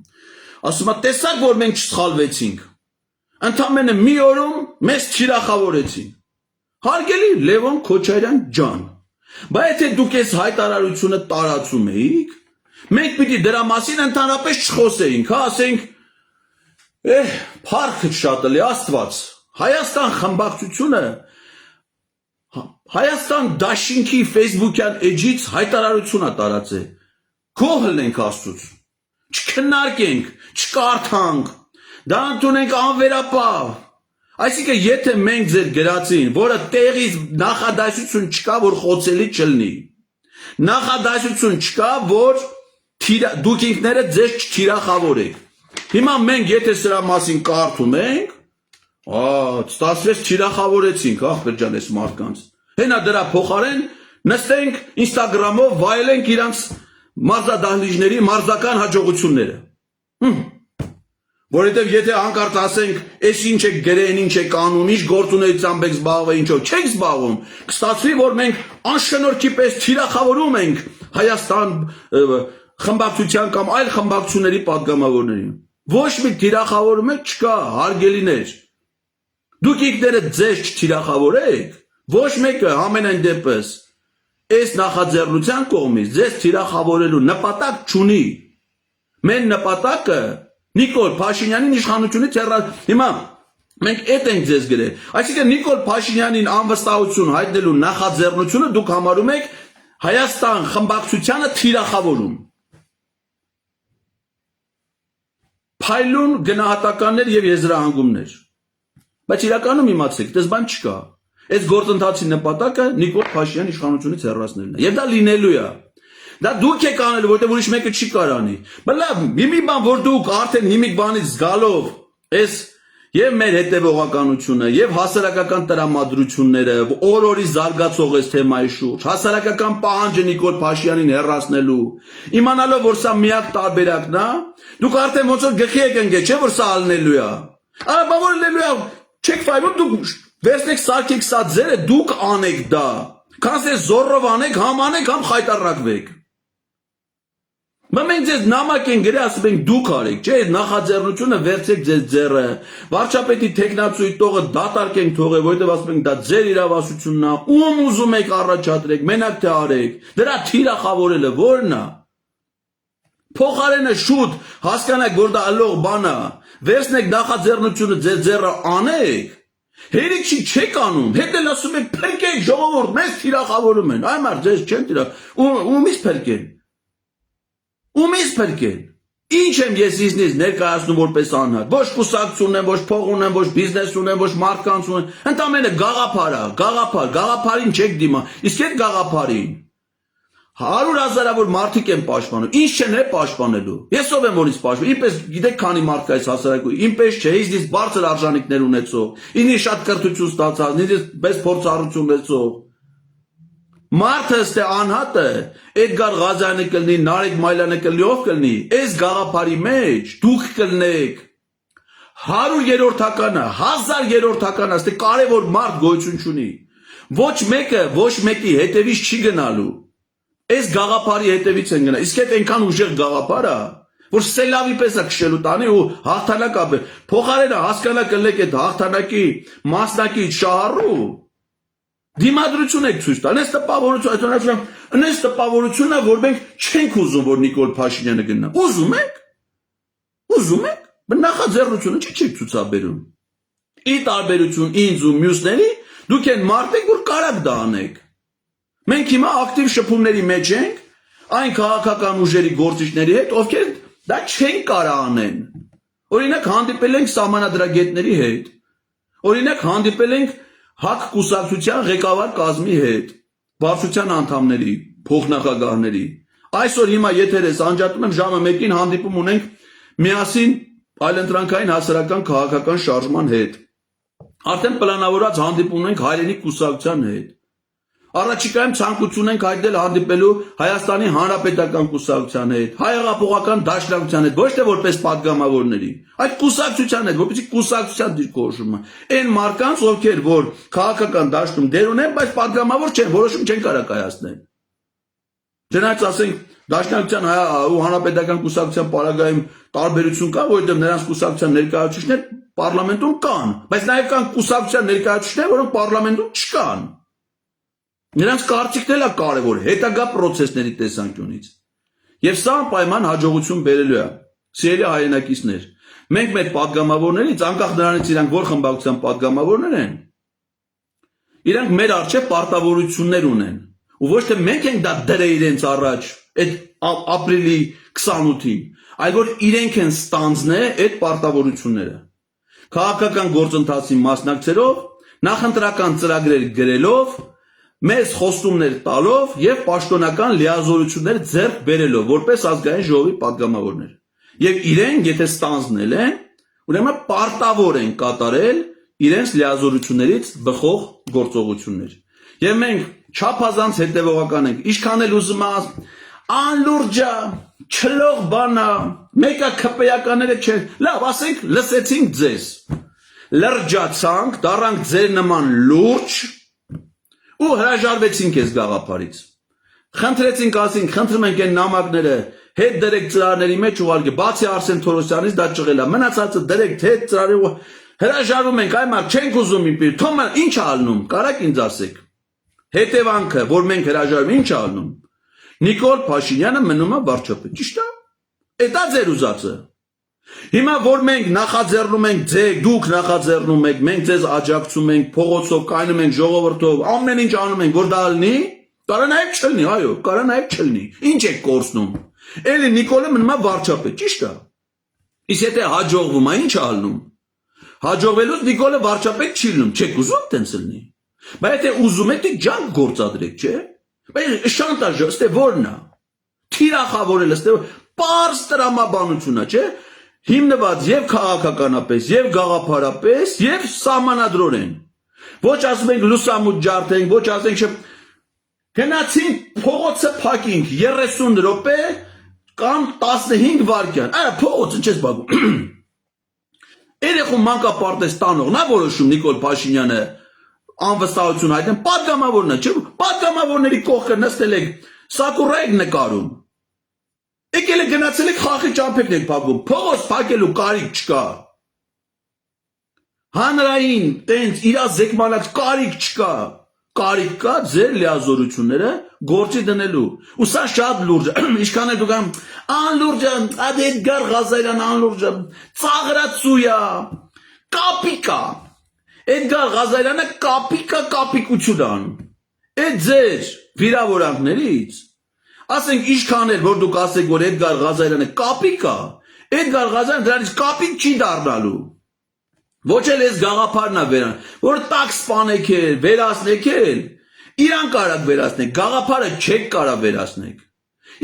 Speaker 1: Ասում է, տեսակ որ մենք չսխալվեցինք։ Ընդամենը մի օրում մեզ թիրախավորեցին։ Հարգելի Լևոն Քոչարյան ջան, բայց եթե դուք այս հայտարարությունը տարածում էիք, մենք պիտի դրա մասին ընդհանրապես չխոսեինք, հա, ասենք, փառքը շատ էլի Աստված, Հայաստան խմբակցությունը Հայաստան դաշինքի Facebook-յան էջից հայտարարություն է տարածել, գոհ լինենք Աստծուց, չքննարկենք, չկարդանք, դա ընդունենք անվերապահ։ Այսինքն եթե մենք ձեր գրածին, որը տեղից նախադասություն չկա, որ խոցելի չլինի, նախադասություն չկա, որ դուք ինքներդ ձեզ չթիրախավորեք։ Հիմա մենք եթե սրա մասին կարդում ենք, ստացվեց թիրախավորեցինք, ախպեր ջան, այս մարդկանց։ Հենա դրա փոխարեն նստենք Instagram-ով վայելենք իրանց մարզադահլիճների մարզական հաջողությունները։ Որովհետև եթե հանկարծ ասենք, այս ինչ եք գրեն, ինչ եք անում, ինչ գործունեությամբ եք զբաղվել, ինչով չեք զբաղվում, կստացվի, որ մենք անշնորհքի պես թիրախավորում ենք Հայաստան խմբակցության կամ այլ խմբակցությունների պատգամավորներին։ Ոչ մի թիրախավորում չկա, հարգելիներ։ Դուք ինքներդ ձեզ չթիրախավորեք, ոչ մեկը ամենայն դեպս այս նախաձեռնության կողմից ձեզ թիրախավորելու նպատակ չունի։ Մեր նպատակը Նիկոլ Փաշինյանին իշխանությունից հեռացնել։ Հիմա Մենք այդ ենք ձեզ գրել։ Այսինքն Նիկոլ Փաշինյանին անվստահություն հայտնելու նախաձեռնությունը դուք համարում եք Հայաստան խմբակցությանը թիրախավորում։ Փայլուն գնահատականներ եւ եզրահանգումներ։ Բայց իրականում իմացեք, դες բան չկա։ Այս գործընթացի նպատակը Նիկոլ Փաշինյան իշխանությունից հեռացնելն է։ Եվ դա լինելու է։ Դա դուք եք անելու, որտեղ ուրիշ մեկը չի կարանի։ Բայց լավ, մի բան որ դուք արդեն հիմիկ բանից զգալով այս եւ մեր հետեւողականությունը եւ հասարակական տրամադրությունները օր-օրի զարգացող այս թեմայի շուրջ, հասարակական պահանջը Նիկոլ Փաշինյանին հեռացնելու, իմանալով որ սա միակ տարբերակն է, դուք արդեն ոնց որ գլխի եք ընկել, չէ՞ որ սա ալնելու է։ Արա բա որ լինելու է, չեք ֆայլում դուք վերցնեք սարքեք սա ձերը, դուք անեք դա։ Կանց զորով անեք, համ խայտարակվեք։ Մենք ձեզ նամակ են գրել, ասում ենք դուք արեք, չէ՞, նախաձեռնությունը վերցեք ձեր ձեռը, վարչապետի տեխնացուի տողը դատարկենք թողել, որովհետև ասում ենք դա ձեր իրավասությունն է, ում ուզում եք առաջադրեք, մենակ թե արեք, դրա թիրախավորելը ո՞րն է։ Փոխարենը շուտ հասկանաք, որ դա ալող բան է, վերցնեք նախաձեռնությունը ձեր ձեռը անեք, հերիք չի չեք անում, հետ էլ ասում եք փրկեք ժողովուրդ, մեզ թիրախավորում են, այ մարդ ձեզ չեն ումից փրկեն։ Ումից փրկեն։ Ինչ եմ ես իզնից ներկայացնում որպես անհատ։ Ոչ կուսակցություն ունեմ, ոչ փող ունեմ, ոչ բիզնես ունեմ, ոչ մարդկանց ունեմ։ Ընդամենը գաղափար, գաղափարին չեք դիմա։ Իսկ այդ գաղափարին 100,000-ավոր մարդիկ են պաշտպանում։ Ինչ չեն է պաշտպանելու։ Ես ով եմ որից պաշտպանում։ Ինպես գիտեք քանի մարդ կա այս հասարակություն։ Ինպես չէ, իզնից բարձր արժանինքներ ունեցող, ինձ շատ կրթություն ստացած, ինձ պես փորձառություն ունեցող։ Մարդը ստե անհատը Էդգար Ղազարյանը կլնի, Նարեկ Մայլյանը կլնի, ով կլնի, այս գաղափարի մեջ դուք կլնեք 100-երորդականը, 1000-երորդականը, ստե կարևոր մարդ գոյություն չունի։ Ոչ մեկը, ոչ մեկի հետևից չի գնալու։ Այս գաղափարի հետևից են գնա։ Իսկ այդ այնքան ուժեղ գաղափար է, որ սելավի պես է քշելու տանի ու հաղթանակ ապե։ Փոխարենը հասկանա կլեք այդ հաղթանակի մասնակի շահառու դիմադրություն եք ցույց տալ, այս տպավորությունը, որ մենք չենք ուզում, որ Նիկոլ Փաշինյանը գնա։ Ուզում եք։ Բայց նախաձեռնությունը չեք ցուցաբերում։ Ի տարբերություն ինձ ու մյուսների, դուք են մարդ եք, որ կարաք դա անեք։ Մենք հիմա ակտիվ շփումների մեջ ենք այն քաղաքական ուժերի գործիչների հետ, ովքեր դա չեն կարող անեն։ Օրինակ հանդիպել ենք սահմանադրագետների հետ։ Օրինակ հանդիպել ենք ՀԱԿ կուսակցության ղեկավար կազմի հետ, վարչության անդամների, փոխնախագահների։ Այսօր հիմա եթերես անջատում եմ ժամը 1-ին հանդիպում ունենք միասին այլընտրանքային հասարակական քաղաքական շարժման հետ։ Արդեն պլանավորած հանդիպում ունենք հայրենիք կուսակցության հետ։ Առաջիկայում ցանկություն ենք հայտնել հանդիպելու Հայաստանի Հանրապետական կուսակցության հետ, հայեղափոխական դաշնակցության հետ, ոչ թե որպես падգամավորների, այդ կուսակցության հետ, որպեսզի կուսակցության դիրքորոշումը։ Այն մարդկանց, ովքեր որ քաղաքական դաշտում դեր ունեն, բայց падգամավոր չեն, որոշում չեն կարող կայացնել։ Չնայած ասենք դաշնակցության ու հանրապետական կուսակցության պարագայում տարբերություն կա, որովհետև նրանց կուսակցության ներկայացուցիչներ պարլամենտում կան, բայց նաև կան կուսակցության ներկայացուցիչներ, որոնք պարլամենտում չկան։ Նրանց կարծիքն էլ է կարևոր հետագա process-ների տեսանկյունից։ Եվ սա անպայման հաջողություն բերելու է։ Սիրելի հայրենակիցներ, մենք մեր падգամավորներից, անկախ նրանից իրանք որ խմբակցության падգամավորներ են, իրանք մեր առջև պարտավորություններ ունեն։ Ու ոչ թե մենք ենք դա դրել իրենց առաջ այդ ապրիլի 28-ին, այլ որ իրենք են ստանձնել այդ պարտավորությունները։ Քաղաքական գործընթացի մասնակցելով, նախընտրական ծրագրեր գրելով, մեզ խոստումներ տալով եւ պաշտոնական լիազորություններ ձեռք բերելով որպես ազգային ժողովի падգամավորներ։ Եվ իրենք եթե ստանձնել են, ուրեմն պարտավոր են կատարել իրենց լիազորություններից բխող գործողություններ։ Եվ մենք չափազանց հետևողական ենք։ Ինչքան էլ ուզում անլուրջա, չլող բանա, մեկը քպեականները չէ։ Լավ, ասենք լսեցինք ձեզ։ Լրջացանք, դառանք ձեր նման լուրջ ու հրաժարվեցինք այս գաղափարից։ Խնդրեցինք, ասենք, խնդրում ենք այն նամակները հետ դրեք ծրարների մեջ ուղարկեք, բացի Արսեն Թորոսյանից դա ճղել է, մնացածը դրեք հետ ծրարի հրաժարվում ենք, այ մարդ չենք ուզում իպիր, թոմը ինչ ալնում, կարաք ինձ ասեք։ Հետևանքը, որ մենք հրաժարվում, ինչ ալնում։ Նիկոլ Փաշինյանը մնում է վարչապետ, ճիշտ է։ Դա ձեր ուզածը։ Հիմա որ մենք նախաձեռնում ենք ձեզ, դուք նախաձեռնում եք, մենք ձեզ աջակցում ենք, փողոցով կայնում ենք, ժողովրդով, ամեն ինչ անում ենք, որ դա լինի, կարա նաև չլինի, այո, կարա նաև չլինի։ Ինչ եք կորցնում։ Էլի Նիկոլը մնում է վարչապետ, ճիշտ է։ Իսկ եթե հաջողվում է, ինչ է ալնում։ Հաջողվելուց Նիկոլը վարչապետ չի լինում, չեք ուզում տենց լինի։ Բայց եթե ուզում եք, դե ջանք գործադրեք, չէ՞։ Բայց շանտաժը, ստե որն է։ Թիրախավորելը, ստե պարզ տրամաբանություն է, չէ՞։ Հիմնված եւ քաղաքականապես, եւ գաղափարապես, եւ սահմանադրորեն։ Ոչ ասում ենք լուսամուտ ջարդենք, ոչ ասենք գնացինք փողոցը փակինք 30 րոպե կամ 15 վայրկյան։ Այո, փողոցը չես բաղում։ Երեխու մանկապարտեզ տանողն է որոշում Նիկոլ Փաշինյանը անվստահություն հայտնել, պատգամավորն է, չէ՞։ Պատգամավորների կողքը նստել եք, սակուրա եք նկարում։ Եկել եք գնացել եք խաղի ճամփեքն եք փակում, փողոց փակելու կարիք չկա։ Հանրային տենց իրա զեկմանած կարիք չկա։ Կարիք կա ձեր լիազորությունները գործի դնելու։ Ու սա շատ լուրջ է։ Ինչքան է դուք անլուրջ է, Էդգար Ղազարյան անլուրջ է, ծաղրացու է, կապիկա։ Էդգար Ղազարյանը կապիկություն անում։ Այդ ձեր վիրավորանքներից ասենք ինչքան էլ որ դուք ասեք որ Էդգար Ղազարյանը կապիկ է, Էդգար Ղազարյանը դրանից կապիկ չի դառնալու։ Ոչ էլ այս գաղափարն է վերան, որ տակ սպանեք էլ, վերացնեք էլ, իրան կարակ վերացնեք, գաղափարը չեք կարա վերացնեք։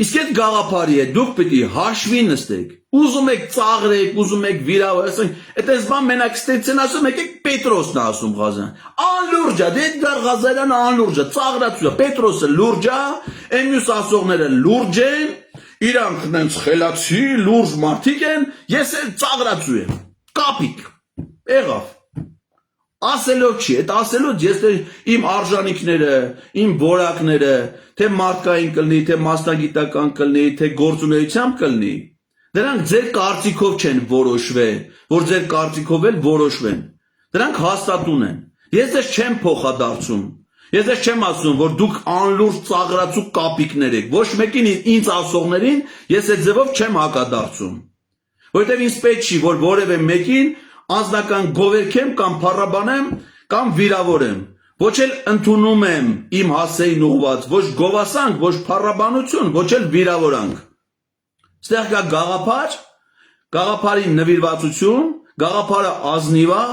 Speaker 1: Իսկ այդ գաղափարի հետ դուք պիտի հաշվի նստեք, ուզում եք ծաղրեք, ուզում եք վիրավորեք, այդպես բան մենակ ստեցեն ասում եք Պետրոսն է ասում Ղազարյան։ Անլուրջ է, Էդգար Ղազարյանը անլուրջ է, ծաղրացու է, Պետրոսը լուրջ է, այն մյուս ասողները լուրջ են, իրանք նենց խելացի, լուրջ մարդիկ են, ես էլ ծաղրացու եմ, կապիկ, եղավ։ Ասելով չի, այդ ասելով ես իմ արժանիքները, իմ որակները, թե մարդկային կլնի, թե մասնագիտական կլնի, թե գործունեությամբ կլնի, դրանք ձեր կարծիքով չեն որոշվել, որ ձեր կարծիքով էլ որոշվեն, դրանք հաստատուն են, ես ձեզ չեմ փոխադարձում, ես ձեզ չեմ ասում, որ դուք անլուրջ ծաղրացու կապիկներ եք, ոչ մեկին ինձ ասողներին ես այդ ձևով չեմ հակադարձում, որովհետև ինձ պետք չի, որ որևէ մեկին անձնական գովերքեմ կամ փառաբանեմ կամ վիրավորեմ, ոչ էլ ընդունում եմ իմ հասեին ուղված, ոչ գովասանք, ոչ փառաբանություն, ոչ էլ վիրավորանք։ Ստեղ կա գաղափար, գաղափարի նվիրվածություն, գաղափարը ազնիվ է,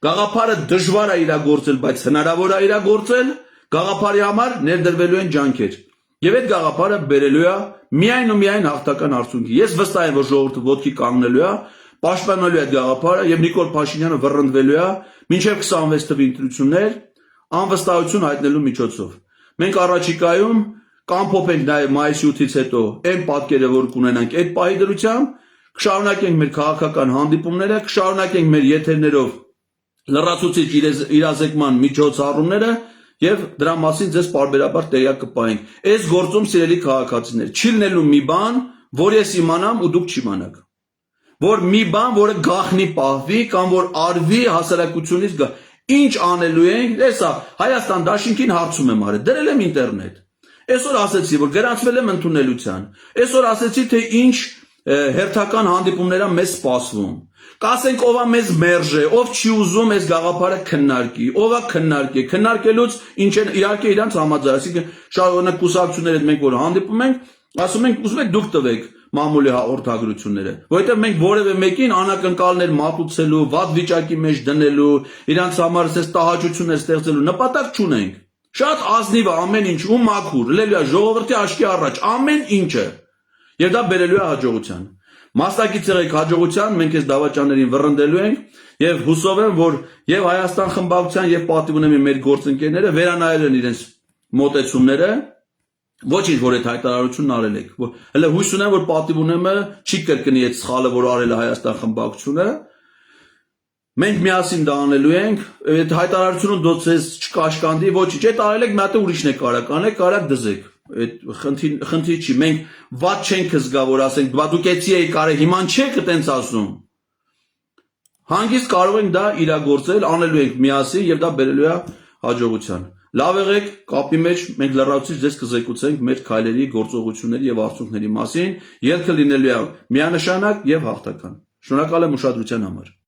Speaker 1: գաղափարը դժվար է իրագործել, բայց հնարավոր է իրագործել, գաղափարի համար ներդրվելու են ջանքեր։ Եվ այդ գաղափարը բերելու է միայն ու միայն հաղթական արդյունքի։ Ես վստահ եմ, որ ժողովուրդը ոտքի կանգնելու է, պաշտպանելու այդ գաղափարը եւ Նիկոլ Փաշինյանը վռնդվելու է մինչեւ 26 թվականի ընտրություններ անվստահություն հայտնելու միջոցով։ Մենք առաջիկայում կամփոփենք նաեւ մայիսի 8-ից հետո այն պատկերը, որ կունենանք այդ պահի դրությամբ, կշարունակենք մեր քաղաքական հանդիպումները, կշարունակենք մեր եթերներով լրացուցիչ իրազեկման միջոցառումները եւ դրա մասին ձեզ պարբերաբար տեղյակ կպահենք։ Այս գործում սիրելի քաղաքացիներ, չի լինելու մի բան, որ ես իմանամ ու դուք չիմանաք։ Որ մի բան, որը գախնի պահվի կամ որ արվի հասարակությունից գա։ Ինչ անելու ենք, հեսա Հայաստան դաշինքին հարցում եմ արել, դրել եմ ինտերնետ։ Այսօր ասեցի, որ գրանցվել եմ ընդունելության։ Այսօր ասեցի, թե ինչ հերթական հանդիպումներ է մեզ սպասվում։ Կասենք ով է մեզ մերժե, ով չի ուզում այս գաղափարը քննարկի, ով է քննարկի, քննարկելուց ինչ են իհարկե իրանց համաձայն, այսինքն շարունակ կուսակցությունների հետ մենք որ հանդիպում ենք, ասում ենք ուզում եք դուք տվեք մամուլի հաղորդագրությունները, որովհետև մենք որևէ մեկին անակնկալներ մատուցելու, վատ վիճակի մեջ դնելու, իրանց համար ասես տհաճություններ ստեղծելու նպատակ չունենք։ Շատ ազնիվ է ամեն ինչ ու մաքուր, լելու է ժողովրդի աչքի առաջ ամեն ինչը, եւ դա բերելու է հաջողության։ Մասնակից եղեք հաջողության, մենք այս դավաճաններին վռնդելու ենք եւ հուսով եմ, որ եւ Հայաստան խմբակցության եւ պատիվ ունեմ մեր գործընկերները վերանայել են իրենց մոտեցումները, ոչինչ որ այդ հայտարարությունն արել եք։ Հələ հույս ունեմ, որ պատիվ ունեմը չի կրկնի այդ սխալը, որ արել է Հայաստան խմբակցությունը։ Մենք միասին դա անելու ենք, այդ հայտարարությունը դոցես չկաշկանդի, ոչինչ, այդ արել եք, մի հատ ուրիշն է կարակ անել, կարակ դզեք։ Այդ խնդիր չի, մենք վատ չենք զգա, որ ասենք, բա դուք էցի եք արել, հիմա չեք այտենց ասում։ Հանգիստ կարող ենք դա իրագործել, անելու ենք միասին եւ դա բերելու է հաջողության։ Լավ եղեք, կապի մեջ մենք լրացուցիչ ձեզ կզեկուցենք մեր քայլերի, գործողությունների եւ արդյունքների մասին, ելքը լինելու է միանշանակ եւ հաղթական։ Շնորհակալ եմ ուշադրության համար։